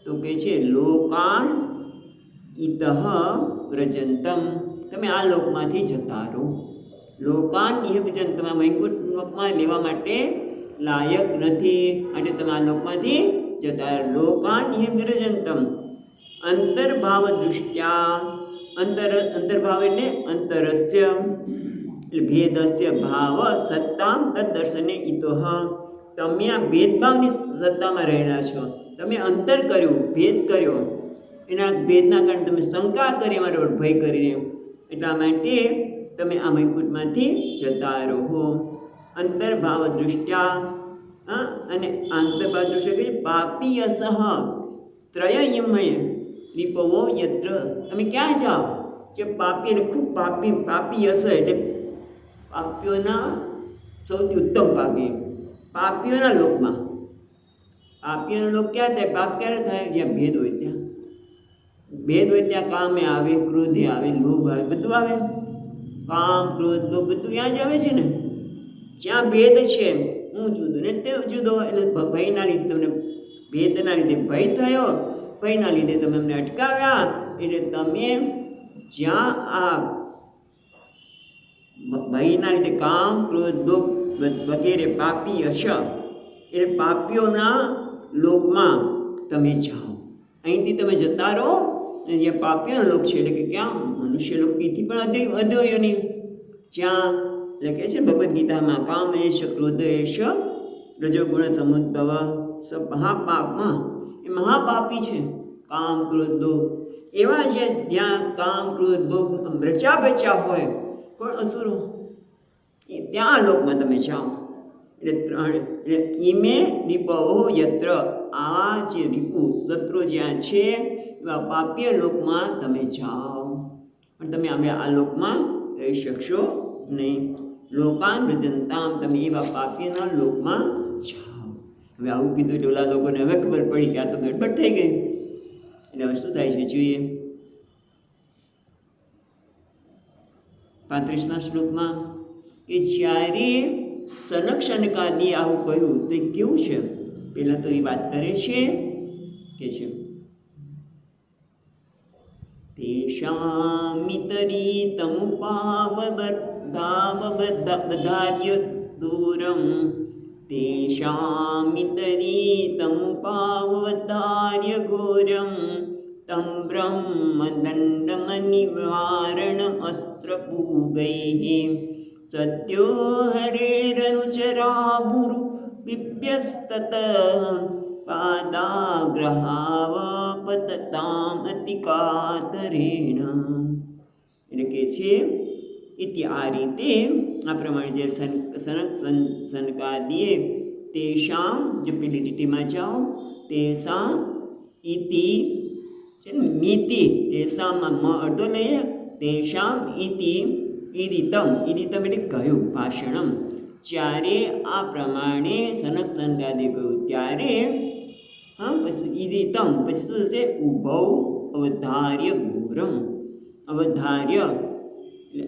Speaker 1: તો કહે છે લોકાન ઇતઃ વ્રજંતમ. તમે આ લોકમાંથી જતા રહો. લોકાન ઇહ વ્રજંતમ. તમે વૈકુંઠ લોકમાં લેવા માટે લાયક નથી અને તમે આ લોકમાંથી જતા રહો. લોકાન ઇહ વ્રજંતમ અંતર્ભાવ દૃષ્ટ્યા. અંતર્ભાવ એટલે અંતરસ્ય એટલે ભેદસ્ય ભાવ સત્તામ તદ દર્શને ઇતોહ. તમે આ ભેદભાવની સત્તામાં રહેલા છો. તમે અંતર કર્યું, ભેદ કર્યો, એના ભેદના કારણે તમે શંકા કરી, મારો ભય કરીને, એટલા માટે તમે આ વૈકુંઠમાંથી જતા રહો. અંતર્ભાવ દૃષ્ટ્યા. અને અંતર્ભાવ દૃષ્ટિ કહી પાપી અસહ ત્રયમય રીપવો યત્ર. તમે ક્યાં જાઓ? કે પાપી એટલે ખૂબ પાપી હશે એટલે પાપીઓના સૌથી ઉત્તમ પાપીઓના લોકમાં. પાપીઓનો લોક ક્યાં થાય? પાપ ક્યારે થાય? જ્યાં ભેદ હોય ત્યાં. ભેદ હોય ત્યાં કામે આવે, ક્રોધે આવે, લોભ આવે, બધું આવે. કામ, ક્રોધ, લોભ બધું ત્યાં જ આવે છે ને. જ્યાં ભેદ છે, હું જુદું ને તે જુદો. એટલે ભયના લીધે તમને ભેદના લીધે ભય થયો, ભયના લીધે તમે અમને અટકાવ્યા. એટલે તમે જ્યાં આ ભયના લીધે કામ, ક્રોધ, લોભ વગેરે પાપી હશ એટલે પાપીઓના લોકમાં તમે જાઓ. અહીંથી તમે જતા રહો. અને જ્યાં પાપીઓનો લોક છે એટલે કે ક્યાં? મનુષ્ય લોક, એથી પણ અધોયોની જ્યાં એટલે કે છે ભગવદ્ ગીતામાં કામેશ ક્રોધેશ રજોગુણ સમુદ્ભવ સ મહાપાપમાં. એ મહાપાપી છે કામ, ક્રોધ, લોભ. એવા છે જ્યાં કામ, ક્રોધ, લોભ રચા બચ્યા હોય પણ અસુરો, એ ત્યાં લોકમાં તમે જાઓ. એટલે ઈમે રીપવો યત્ર. આ જે રીપુ શત્રુ જ્યાં છે એવા પાપીય લોકમાં તમે જાઓ. પણ તમે અમે આ લોકમાં રહી શકશો નહીં. લોકાન વ્રજંતામ. તમે એવા પાપીના લોકમાં જાઓ. હવે આવું કીધું એટલે ઓલા લોકોને હવે ખબર પડી કે આ તો ગડબડ થઈ ગઈ. એટલે હવે શું થાય છે જોઈએ. 35મા શ્લોકમાં કે જ્યારે સનક સનકાદિએ આવું કહ્યું તો એ કેવું છે? પહેલાં તો એ વાત કરે છે કે છે તેષામિતરીતમુપાવધાર્ય દૂરમ. તેષામિતરીતમુપાવધાર્ય ઘોરમ તમ બ્રહ્મદંડમનિવારણમસ્ત્રપૂગૈઃ સદ્યો હરેરનુચરાભુરુ બિભ્યસ્તત પાદાગ્રહાવપતતામ અતિકાતરેણ. એટલે કે છે ઇતિ આ રીતે આ પ્રમાણે જે સનક સનકાદિએ તેષામ જે પેલી લીટીમાં જાઓ તેષામ ઇતિ છે ને મિતિ તેષામાં મ અડધો લઈએ તેષામ ઇતિ ઈરિતમ. ઈરિતમ એટલે કહ્યું, ભાષણમ. જ્યારે આ પ્રમાણે સનક સનકાદિએ કહ્યું ત્યારે હા પછી ઈરિતમ પછી શું થશે? ઉભૌ અવધાર્ય ઘોરમ. અવધાર્ય એટલે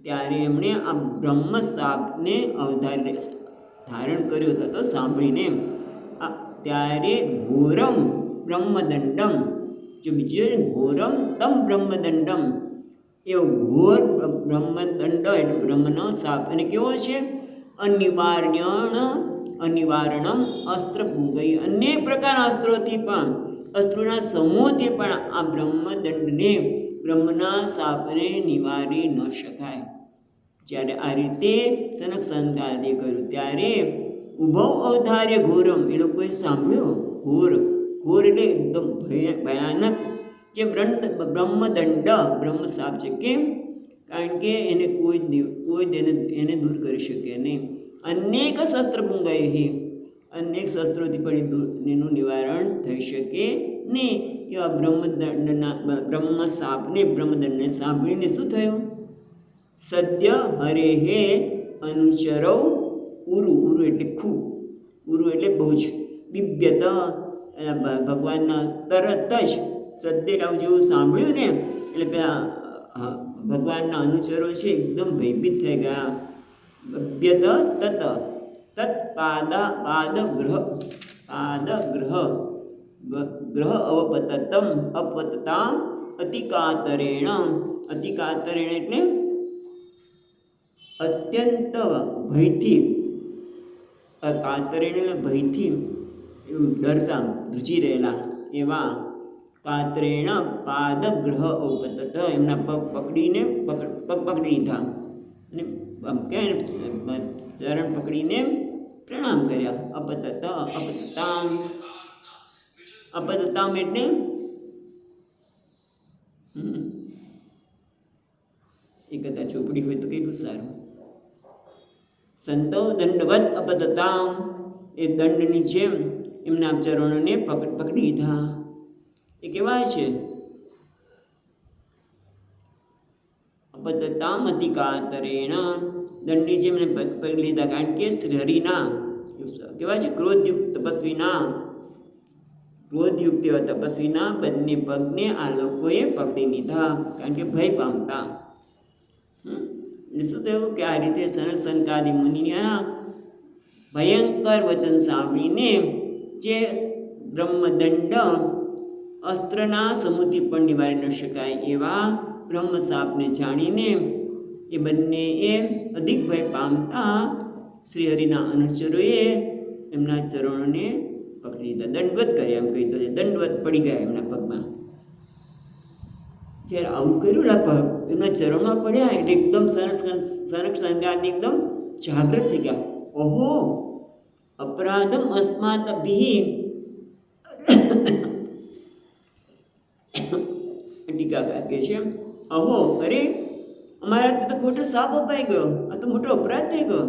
Speaker 1: ત્યારે એમણે આ બ્રહ્મ શાપને ધારણ કર્યો હતો સાંભળીને. ત્યારે ઘોરમ બ્રહ્મદંડમ. જો બીજું ઘોરમ તમ બ્રહ્મદંડમ. એવો ઘોર બ્રહ્મદંડ એટલે બ્રહ્મનો શાપ. અને કેવો છે? અનિવારણમ અસ્ત્ર પૂગઈ. અનેક પ્રકારના અસ્ત્રોથી પણ, અસ્ત્રોના સમૂહથી પણ આ બ્રહ્મદંડને, બ્રહ્મના શાપને નિવારી ન શકાય. જ્યારે આ રીતે સનક સનકાદિએ કર્યું ત્યારે ઉભવ અવધાર્ય ઘોરમ, એ લોકોએ સાંભળ્યો. ઘોર ઘોર એટલે એકદમ ભયાનક, જે બ્રહ્મદંડ બ્રહ્મ સાપ છે. કેમ? કારણ કે એને કોઈ એને દૂર કરી શકે નહીં. અનેક શસ્ત્ર પુંગાઈ, અનેક શસ્ત્રોથી પણ એનું નિવારણ થઈ શકે નહીં. એવા બ્રહ્મ સાપને બ્રહ્મદંડને સાંભળીને શું થયું? સદ્ય હરે હે અનુચરવ ઉરુ, ઉરુ એટલે ખૂબ, ઉરુ એટલે બહુ જ, બિબ્યત ભગવાનના તરત જ શ્રદ્ધેલાઓ જેવું સાંભળ્યું ને એટલે પેલા ભગવાનના અનુચરો છે એકદમ ભયભીત થઈ ગયા. બબ્યત તત તત્ ગ્રહ અવપતતામ અતિકાતરેણ, અતિકાતરેણ એટલે અત્યંત ભયથી, કાતરેણ એટલે ભયથી એવું ડરતા ધ્રુજી રહેલા એવા કાતરેણ પાદગ્રહ અવપતત, એમના પગ પકડી લીધા અને ચરણ પકડીને પ્રણામ કર્યા. અપતતામ એટલે એ કદાચ ચોપડી હોય તો કેટલું સારું. સંતો દંડવત અપતતામ, એ દંડની જેમ એમના ચરણોને પકડી લીધા. એ કેવાય છે? અપતતામ અતિકાતરેણ, દંડની જેમ એને પકડી લીધા. કારણ કે શ્રી હરિના કેવાય છે ક્રોધયુક્ત તપસ્વીના, ક્રોધયુક્ત એવા તપસ્વીના બંને પગને આ લોકોએ પકડી લીધા, કારણ કે ભય પામતા. એટલે શું થયું કે આ રીતે સનકાદિ મુનિના ભયંકર વચન સાંભળીને જે બ્રહ્મદંડ અસ્ત્રના સમૂહથી પણ નિવારી ન શકાય એવા બ્રહ્મ સાપને જાણીને એ બંનેએ અધિક ભય પામતા શ્રી હરિના અનુચરોએ એમના ચરણોને પકડી લીધા, દંડવત કર્યા. એમ કહી દો, દંડવત પડી ગયા એમના પગમાં. જ્યારે આવું કર્યું ને એમના ચરણમાં પડ્યા એટલે એકદમ સનક સંગાતી એકદમ જાગૃત થઈ ગયા. ઓહો અપરાધમ અસ્માત ભી, ટીકાકાર કહે છે અહો અરે અમારાથી તો ખોટો સાપ અપાઈ ગયો, આ તો મોટો અપરાધ થઈ ગયો.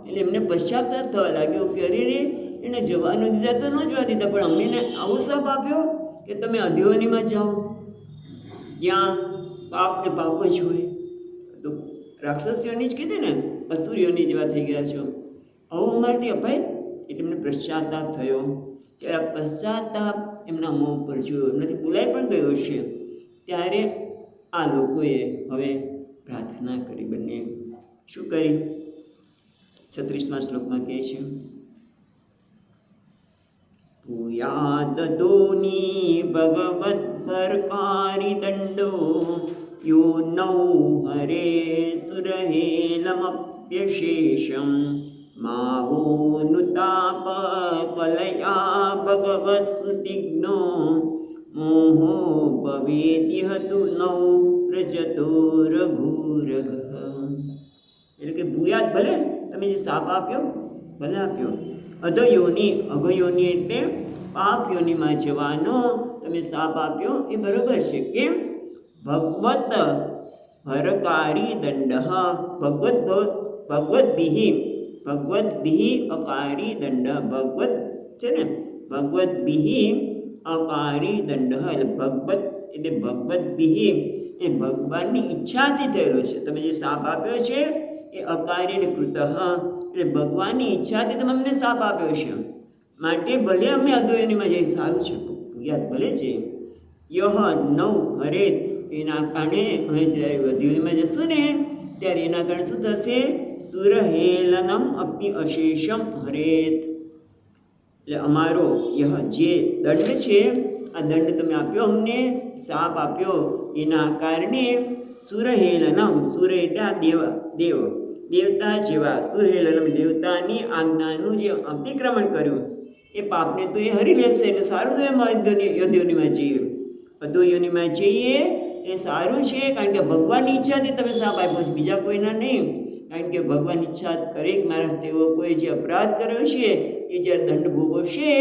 Speaker 1: એટલે એમને પશ્ચાતાપ થવા લાગ્યો કે અરે રે એને જવાનું દીધા તો ન જવા દીધા, પણ અમને આવો સાપ આપ્યો કે તમે અધોયોનીમાં જાઓ જ્યાં પાપ ને પાપ જ હોય. તો રાક્ષસીઓની જ કીધી ને, અસુરીઓની જેવા થઈ ગયા છો, આવું અમારાથી અપાય. એટલે એમને પશ્ચાતાપ થયો. ત્યારે પશ્ચાતાપ એમના મોં ઉપર જોયો, એમનાથી બોલાઈ પણ ગયો છે. ત્યારે આ લોકોએ હવે પ્રાર્થના કરી. બંને શું કરી? 36મા શ્લોકમાં કહે છે ભૂયાદોની ભગવત ભરકારી દંડો યો નૌ હરે સુरहेલમપ્યશેષમ માવોનુતાપ કલયા ભગવસ્તુતિજ્ઞો મોહો ભવેદ્યહતુ નૌ પ્રજતો રઘુરઘ. એટલે કે ભૂયાદ ભલે તમે જે સાપ આપ્યો ભલે આપ્યો, અધયોની અઘયોની એટલે પાપ યોનિમાં જવાનો તમે સાપ આપ્યો એ બરોબર છે. કેમ? ભગવત હરકારી દંડ, ભગવદ્ભિ અકારી દંડ, ભગવત છે ને, ભગવદ્ભિ અકારી દંડ એટલે ભગવત એટલે ભગવદ્ભિ એ ભગવાનની ઈચ્છાથી થયેલો છે. તમે જે સાપ આપ્યો છે એ અકાર્ય એટલે કૃત, એટલે ભગવાનની ઈચ્છાથી તમે અમને સાપ આપ્યો છે, માટે ભલે અમે અધોયોનીમાં જઈ સારું છે, યાદ ભલે છે. યહ નવ હરેત, એના કારણે અમે જ્યારે અધોયોનીમાં જશું ને ત્યારે એના કારણે શું થશે? સુરહેલનમ અપી અશેષમ હરેત. એટલે અમારો યહ જે દંડ છે, આ દંડ તમે આપ્યો અમને, સાપ આપ્યો, એના કારણે સુરહેલનમ, સુર એટલે દેવતા જેવા, સુરહેલનમ દેવતાની આજ્ઞાનું જે અતિક્રમણ કર્યું એ પાપને તો એ હરી લેશે. એટલે સારું તો એમ અધોયોનીમાં જઈએ, અધોયોનીમાં જઈએ એ સારું છે, કારણ કે ભગવાનની ઈચ્છાથી તમે સાપ આપ્યો છે, બીજા કોઈના નહીં. કારણ કે ભગવાન ઈચ્છા કરે કે મારા સેવકોએ જે અપરાધ કર્યો છે એ જ્યારે દંડ ભોગવશે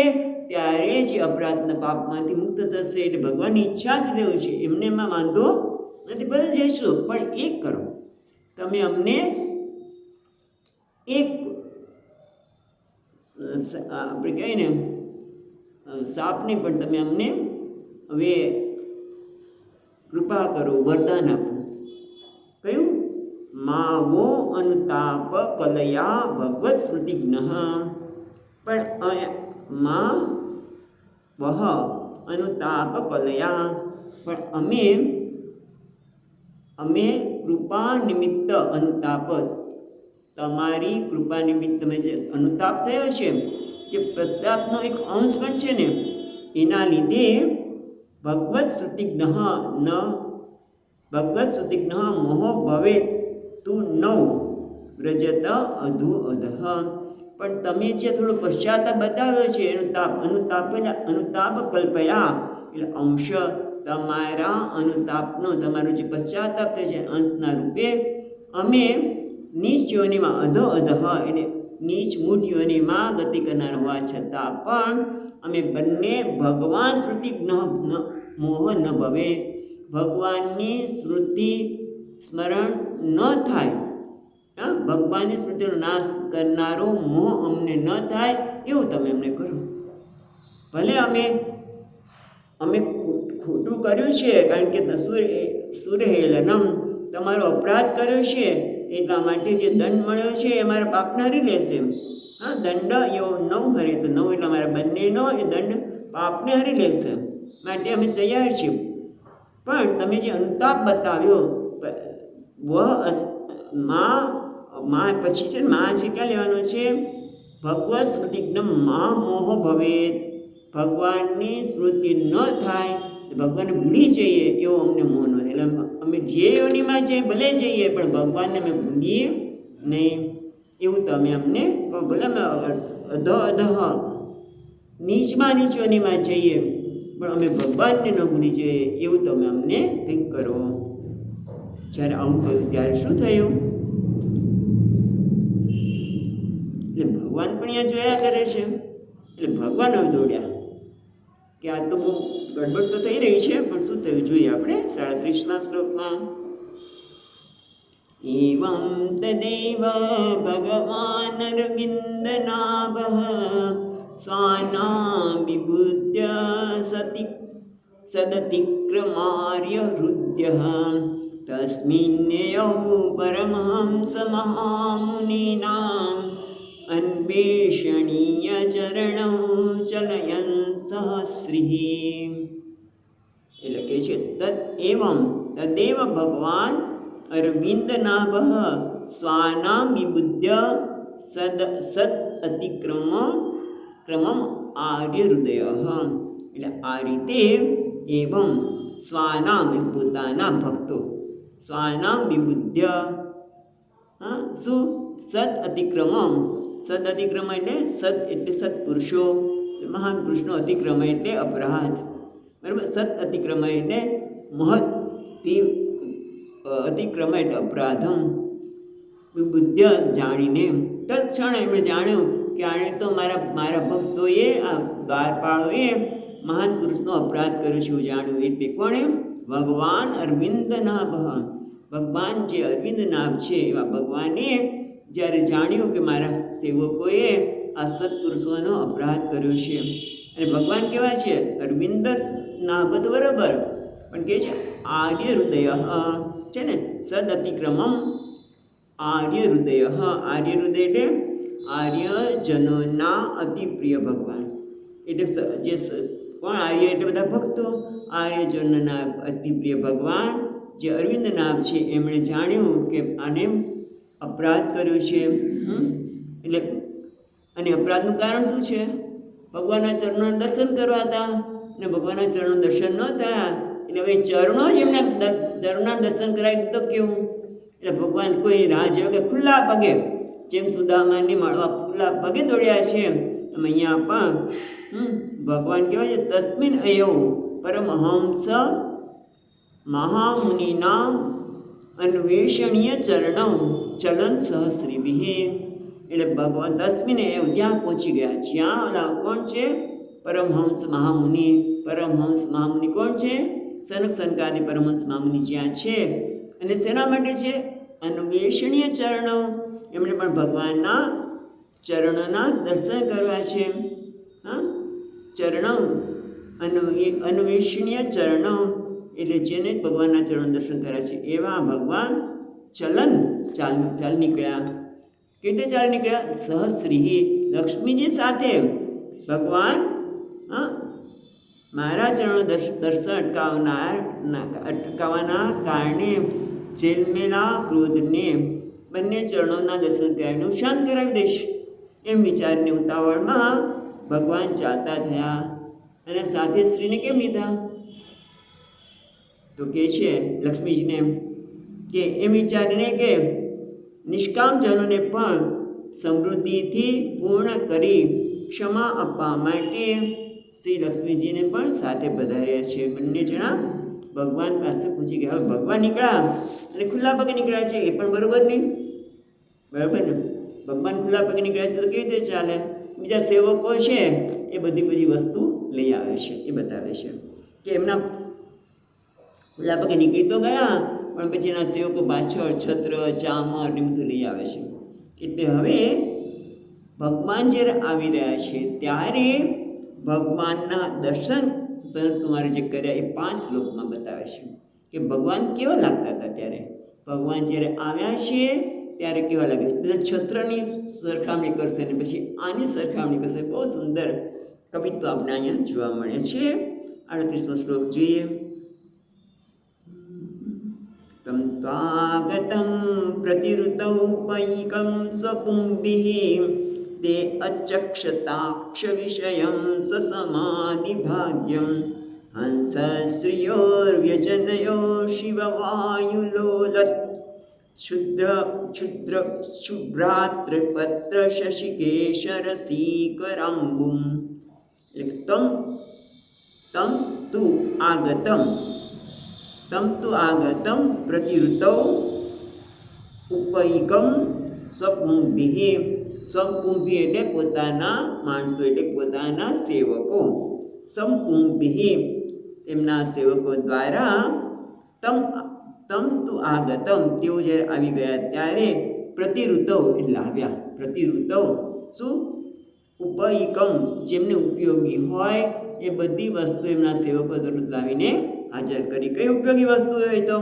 Speaker 1: ત્યારે જ અપરાધના પાપમાંથી મુક્ત થશે. એટલે ભગવાનની ઈચ્છાથી થયું છે, એમને એમાં વાંધો નથી. ભલે જઈશું, પણ એક કરો, તમે અમને એક આપણે કહીએ ને સાપ નહીં, પણ તમે અમને હવે કૃપા કરો, વરદાન આપો. કયું? માવો અનુતાપ કલયા ભગવત સ્મૃતિજ્ઞ. પણ મા વહ અનુતાપ કલયા, પણ અમે કૃપા નિમિત્ત અનુતાપ, તમારી કૃપા નિમિત્ત તમે જે અનુતાપ થયો છે, કે પશ્ચાતનો એક અંશ પણ છે ને, એના લીધે ભગવત સ્તુતિજ્ઞ મોહ ભવે તું નવ વ્રજત અધુ અધઃ. પણ તમે જે થોડો પશ્ચાતાપ બતાવ્યો છે, અનુતાપ કલ્પયા, એટલે અંશ તમારા અનુતાપનો, તમારો જે પશ્ચાતાપ થયો છે અંશના રૂપે અમે નીચ યોનિમાં અધઃ એટલે નીચ મૂઢ યોનિમાં ગતિ કરનાર હોવા છતાં પણ અમે બંને ભગવાન સ્મૃતિ મોહ ન ભવે, ભગવાનની સ્મૃતિ સ્મરણ ન થાય, ભગવાનની સ્મૃતિનો નાશ કરનારો મોહ અમને ન થાય એવું તમે અમને કરો. ભલે અમે ખોટું કર્યું છે, કારણ કે સુરહેલનમ તમારો અપરાધ કર્યો છે, એટલા માટે જે દંડ મળ્યો છે એ અમારા પાપને હરી લેશે. દંડ એવો 9 હરે, તો 9 એટલે અમારા બંનેનો એ દંડ પાપને હરી લેશે, માટે અમે તૈયાર છીએ. પણ તમે જે અનુતાપ બતાવ્યો, મા પછી છે ને, મા છે ક્યાં લેવાનો છે? ભગવત સ્મૃતિજ્ઞ મા મોહ ભવેત, ભગવાનની સ્મૃતિ ન થાય, ભગવાનને ભૂલી જઈએ એવો અમને મોહ ન થાય. એટલે અમે જે યોનિમાં જઈએ ભલે જઈએ, પણ ભગવાનને અમે ભૂલીએ નહીં એવું તમે અમને કહો. ભલે અમે અધઃ નીચમાં નીચ યોનિમાં જઈએ, પણ અમે ભગવાનને ન ભૂલી જઈએ એવું તમે અમને કંઈક કરો. જ્યારે આવું કહ્યું ત્યારે શું થયું? એટલે ભગવાન પણ અહીંયા જોયા કરે છે. એટલે ભગવાન હવે દોડ્યા કે આ તો બહુ ગડબડ તો થઈ રહી છે, પણ શું થયું જોઈએ આપણે 37મા શ્લોકમાં. એવં તદેવ ભગવાન અરવિંદનાભઃ સ્વાનાં વિબુધ્ય સદતિક્રમાર્ય હૃદયઃ તસ્મિન્યૌ પરમહંસ મહામુનિનાં અન્વેષણીય ચરણૌ ચલયન સહસ્રીઃ. એટલે કે છે તદેવ ભગવાન અરવિંદનાભઃ સ્વાનાં વિબુધ્ય સદ અતિક્રમમ આર્ય હૃદયઃ. એટલે આ રીતે એવં સ્વાનામ પોતાના ભક્તો, સ્વાનામ વિબુધ્ય શું સદ અતિક્રમમ, સદ અતિક્રમ એટલે સદ એટલે સત્પુરુષો, મહાન પુરુષનો અતિક્રમ એટલે અપરાધ, બરાબર. સત અતિક્રમ એટલે મહત, અતિક્રમ એટલે અપરાધમ. વિબુધ્ય જાણીને, તત્ક્ષણ એમણે જાણ્યું કે આણે તો મારા ભક્તોએ, આ દ્વારપાળોએ મહાન પુરુષનો અપરાધ કર્યો છે એવું જાણ્યું. એટલે કોણે? ભગવાન અરવિંદનાભ, ભગવાન જે અરવિંદનાભ છે એવા ભગવાને જ્યારે જાણ્યું કે મારા સેવકોએ આ સત્પુરુષોનો અપરાધ કર્યો છે. અને ભગવાન કેવા છે? અરવિંદનાભ તો બરાબર, પણ કહે છે આર્ય હૃદય છે ને, સદ અતિક્રમમ આર્ય હૃદય. આર્ય હૃદય એટલે આર્યજનોના અતિ પ્રિય ભગવાન. એટલે જે કોણ? આર્ય એટલે બધા ભક્તો. આર્યજનોના અતિ પ્રિય ભગવાન જે અરવિંદનાભ છે, એમણે જાણ્યું કે આને અપરાધ કર્યો છે. એટલે અને અપરાધનું કારણ શું છે? ભગવાનના ચરણોના દર્શન કરવા હતા, અને ભગવાનના ચરણો દર્શન ન થયા. એટલે હવે ચરણો જ એમના ચરણોના દર્શન કરાય તો કેવું? એટલે ભગવાન કોઈ રાહ જોવે કે ખુલ્લા પગે, જેમ સુદામાને મળવા ખુલ્લા પગે દોડ્યા છે, એમ અહીંયા પણ ભગવાન કહેવાય છે તસ્મિન અયૌ પરમહંસ મહામુનિનામ અન્વેષણીય ચરણ ચલન સહસ્રીભિ. એટલે ભગવાન 10મીને ત્યાં પહોંચી ગયા જ્યાં ઓલા કોણ છે? પરમહંસ મહામુનિ. પરમહંસ મહામુનિ કોણ છે? સનક સનકાદી પરમહંસ મહામુનિ જ્યાં છે. અને શેના માટે છે? અન્વેષણીય ચરણ. એમણે પણ ભગવાનના ચરણોના દર્શન કરવા છે. હા, ચરણ અન્વેષણીય ચરણ એટલે જેને ભગવાનના ચરણ દર્શન કર્યા છે એવા ભગવાન ચલન ચાલ નીકળ્યા. કેવી રીતે ચાલી નીકળ્યા? સહસ્રી લક્ષ્મીજી સાથે ભગવાન મારા ચરણો દર્શન અટકાવવાના કારણે જેલમેલા ક્રોધને બંને ચરણોના દર્શન કરાવીને હું શાંત કરાવી દઈશ એમ વિચારીને ઉતાવળમાં ભગવાન ચાલતા થયા. અને સાથે શ્રીને કેમ લીધા? તો કે છે લક્ષ્મીજીને કે એમ વિચારીને કે નિષ્કામજનોને પણ સમૃદ્ધિથી પૂર્ણ કરી ક્ષમા આપવા માટે શ્રી લક્ષ્મીજીને પણ સાથે પધાર્યા છે. બંને જણા ભગવાન પાસે પૂછી ગયા. હવે ભગવાન નીકળ્યા અને ખુલ્લા પગે નીકળ્યા છે એ પણ બરોબર નહીં. બરાબર ને? ભગવાન ખુલ્લા પગે નીકળ્યા છે તો કેવી રીતે ચાલે? બીજા સેવકો છે એ બધી વસ્તુ લઈ આવે છે, એ બતાવે છે કે એમના ખુલ્લા પગે નીકળી તો ગયા પણ પછી એના સેવકો પાછળ છત્ર ચામર ને બધું લઈ આવે છે. એટલે હવે ભગવાન જ્યારે આવી રહ્યા છે ત્યારે ભગવાનના દર્શન સનતકુમારે જે કર્યા એ 5 શ્લોકમાં બતાવે છે કે ભગવાન કેવા લાગતા હતા ત્યારે. ભગવાન જ્યારે આવ્યા છે ત્યારે કેવા લાગે છે. એટલે છત્રની સરખામણી કરશે અને પછી આની સરખામણી કરશે. બહુ સુંદર કવિત્વ આપણે અહીંયા જોવા મળે છે. 38મો શ્લોક જોઈએ. તમ ત્વાગતમ પ્રતિરુતૌપૈકમ સ્વપુંભિઃ તે અચક્ષતાક્ષ વિષયં સસમાધિભાગ્યં હંસશ્રિયોર્વ્યજનયો શિવવાયુલોલત શુભ્રાત્રપત્ર શશિકેશરસીકરાંબુમ. એટલે તમ તુ આગતમ પ્રતિરુતૌ ઉપૈકમ સ્વપુંભિઃ. સ્વપુંભિ એટલે પોતાના માણસો, એટલે પોતાના સેવકો. સંપુંભિઃ તેમના સેવકો દ્વારા તમ તુ આગતમ તેઓ જ્યારે આવી ગયા ત્યારે પ્રતિરુતૌ એટલે આવ્યા. પ્રતિરુતૌ શું? ઉપૈકમ જેમને ઉપયોગી હોય એ બધી વસ્તુ એમના સેવકો તરફ લાવીને હાજર કરી. કઈ ઉપયોગી વસ્તુ હોય તો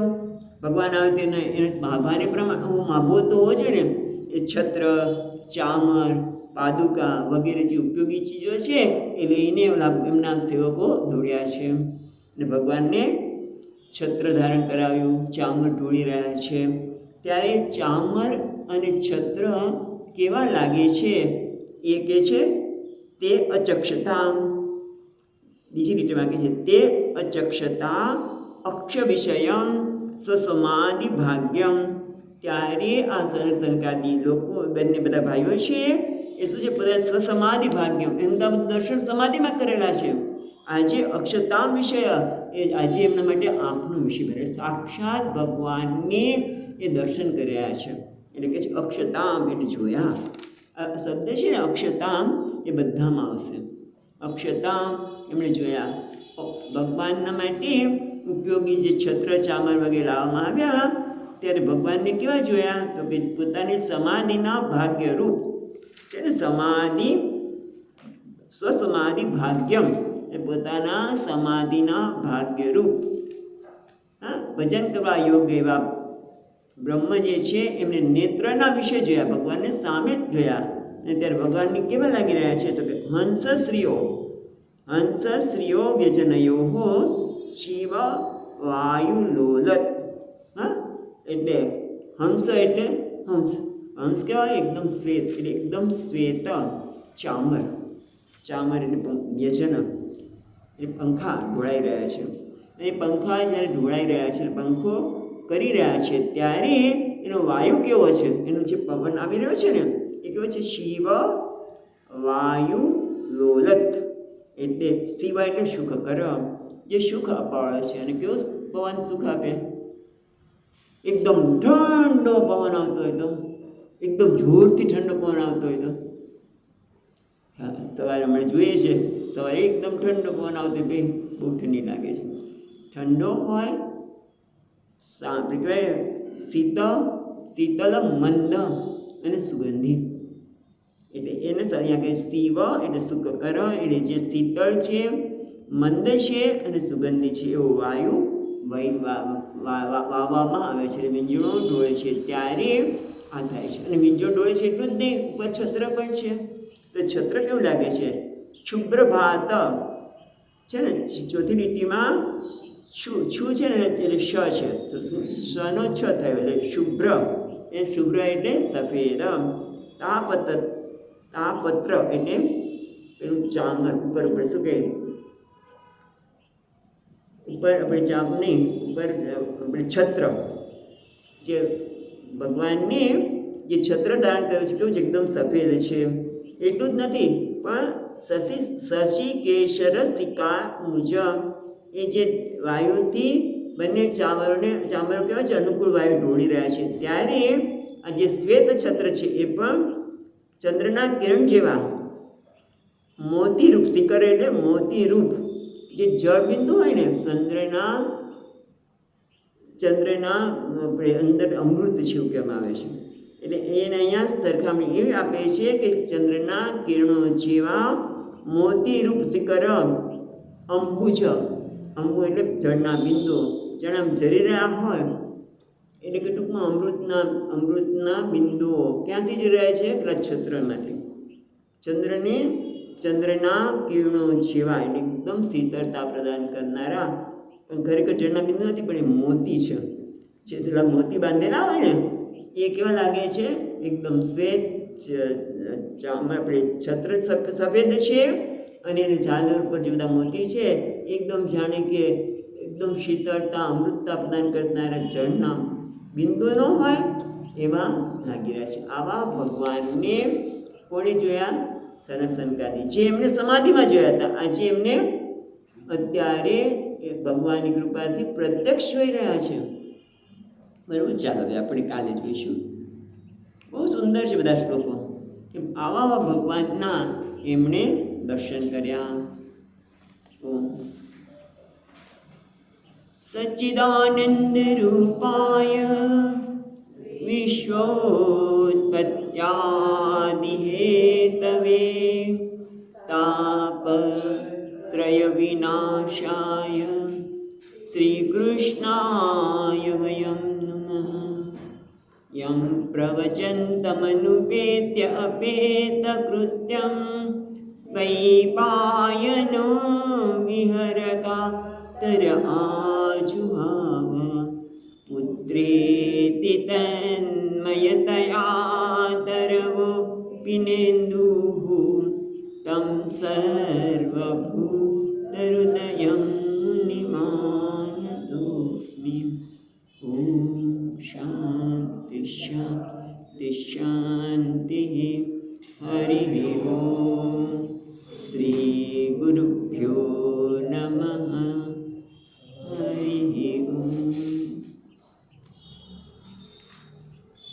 Speaker 1: ભગવાન આવે તેને એને માભાને પ્રમાણે માભો તો હોવો જોઈએ ને. એ છત્ર ચામર પાદુકા વગેરે જે ઉપયોગી ચીજો છે એ લઈને એમના સેવકો દોડ્યા છે. અને ભગવાનને છત્ર ધારણ કરાવ્યું, ચામર ઢોળી રહ્યા છે. ત્યારે ચામર અને છત્ર કેવા લાગે છે એ કહે છે તે અચક્ષતા. બીજી રીતે વાંકે છે તે અચક્ષતા અક્ષ વિષયમ સ્વસમાધિ ભાગ્યમ. ત્યારે આ સનકાદી લોકો બંને બધા ભાઈઓ છે એ શું છે? બધા સ્વસમાધિ ભાગ્યમ એમના દર્શન સમાધિમાં કરેલા છે. આજે અક્ષતામ વિષય એ આજે એમના માટે આંખનો વિષય બને. સાક્ષાત ભગવાનને એ દર્શન કર્યા છે. એટલે કે છે અક્ષતામ એટલે જોયા. આ શબ્દ છે ને અક્ષતામ એ બધામાં આવશે. અક્ષતામ એમણે જોયા. ભગવાનના માટે ઉપયોગી જે છત્ર ચામર વગેરે લાવવામાં આવ્યા ત્યારે ભગવાનને કેવા જોયા? તો કે પોતાની સમાધિના ભાગ્યરૂપ છે ને સમાધિ સ્વસમાધિ ભાગ્યમ એ પોતાના સમાધિના ભાગ્યરૂપ ભજન કરવા યોગ્ય એવા બ્રહ્મ જે છે એમને નેત્રના વિશે જોયા. ભગવાનને સામે જ જોયા. અને ત્યારે ભગવાનને કેવા લાગી રહ્યા છે? તો કે હંસશ્રીઓ વ્યજનયો શિવ વાયુલોલત. એટલે હંસ એટલે હંસ કહેવાય એકદમ શ્વેત, એટલે એકદમ શ્વેત ચામર એટલે વ્યજન એટલે પંખા ઢોળાઈ રહ્યા છે. અને પંખા જ્યારે ઢોળાઈ રહ્યા છે, પંખો કરી રહ્યા છે ત્યારે એનો વાયુ કેવો છે? એનો જે પવન આવી રહ્યો છે ને એ કેવો છે? શિવ વાયુ લોલત. એટલે શિવ એટલે સુખ કર, જે સુખ અપાવે છે. અને કેવું પવન સુખ આપે? એકદમ ઠંડો પવન આવતો હોય તો, એકદમ જોરથી ઠંડો પવન આવતો હોય તો, હા સવારે અમે જોઈએ છે, સવારે એકદમ ઠંડો પવન આવતો હોય, ભાઈ બહુ ઠંડી લાગે છે. ઠંડો હોય આપણે કહેવાય શીતલ મંદ અને સુગંધી. એટલે એને અહીંયા કહે શિવ એટલે સુકકર, એટલે જે શીતળ છે, મંદ છે અને સુગંધી છે એવો વાયુ વાવવામાં આવે છે. મીંજણો ડોળે છે ત્યારે આ થાય છે. અને મીંજણો ડોળે છે એટલું જ નહીં, ઉપર છત્ર પણ છે. તો છત્ર કેવું લાગે છે? શુભ્ર ભાત છે ને, ચોથી લીટીમાં છું છે ને એટલે શ છે, તો શનો છ થયો એટલે શુભ્ર. એ શુભ્ર એટલે સફેદ. તાપત્ર એટલે પેલું ચામર ઉપર શું કહે, ઉપર આપણે ચામ નહીં, ઉપર આપણે છત્ર, જે ભગવાનને જે છત્ર ધારણ કર્યું છે કેવું છે? એકદમ સફેદ છે. એટલું જ નથી પણ શશી કેશર સિકા મુજબ એ જે વાયુથી બંને ચામરો કહેવાય છે અનુકૂળ વાયુ ઢોળી રહ્યા છે, ત્યારે આ જે શ્વેત છત્ર છે એ પણ ચંદ્રના કિરણ જેવા મોતીરૂપ, શિખર એટલે મોતીરૂપ જે જળબિંદુ હોય ને, ચંદ્રના આપણે અંદર અમૃત છે એવું કહેવામાં આવે છે. એટલે એને અહીંયા સરખામણી એવી આપે છે કે ચંદ્રના કિરણો જેવા મોતીરૂપ શિખર અંબુજ, અંબુ એટલે જળના બિંદુ, જાણે આમ ઝરી રહ્યા હોય, એટલે કે ટૂંકમાં અમૃતના બિંદુઓ ક્યાંથી જ રહ્યા છે? પેલા છત્રમાંથી. ચંદ્રના કિરણો જેવા એટલે એકદમ શીતળતા પ્રદાન કરનારા, પણ ખરેખર જળના બિંદુ નથી પણ એ મોતી છે. જે પેલા મોતી બાંધેલા હોય ને એ કેવા લાગે છે? એકદમ શ્વેત. આપણે છત્ર સફેદ છે અને એને ઝાલર ઉપર જે બધા મોતી છે એકદમ જાણે કે એકદમ શીતળતા અમૃતતા પ્રદાન કરનારા જળના બિંદુ ન હોય એવા લાગી રહ્યા છે. આવા ભગવાનને કોણે જોયા? સનક સનકાદી, જે એમને સમાધિમાં જોયા હતા, આજે એમને અત્યારે ભગવાનની કૃપાથી પ્રત્યક્ષ જોઈ રહ્યા છે. બરાબર, ચાલો હવે આપણે કાલે જોઈશું. બહુ સુંદર છે બધા શ્લોકો, કે આવા ભગવાનના એમણે દર્શન કર્યા. સચ્ચિદાનંદ રૂપાય વિશ્વોત્પત્યાદિ હેતવે તાપત્રય વિનાશાય શ્રી કૃષ્ણાય વયમ નમઃ. યમ પ્રવચંતમનુપેત્ય અપેત કૃત્યમ વૈપાયનો વિહરતા તર આજુહાવ પુત્રેતિ તન્મયતયા તરવો પિનેન્દુઃ તમ સર્વભૂતહૃદયં નિમાનતોસ્મિ. ઓમ શાંતિ શાંતિ શાંતિ. હરિ ઓમ. શ્રી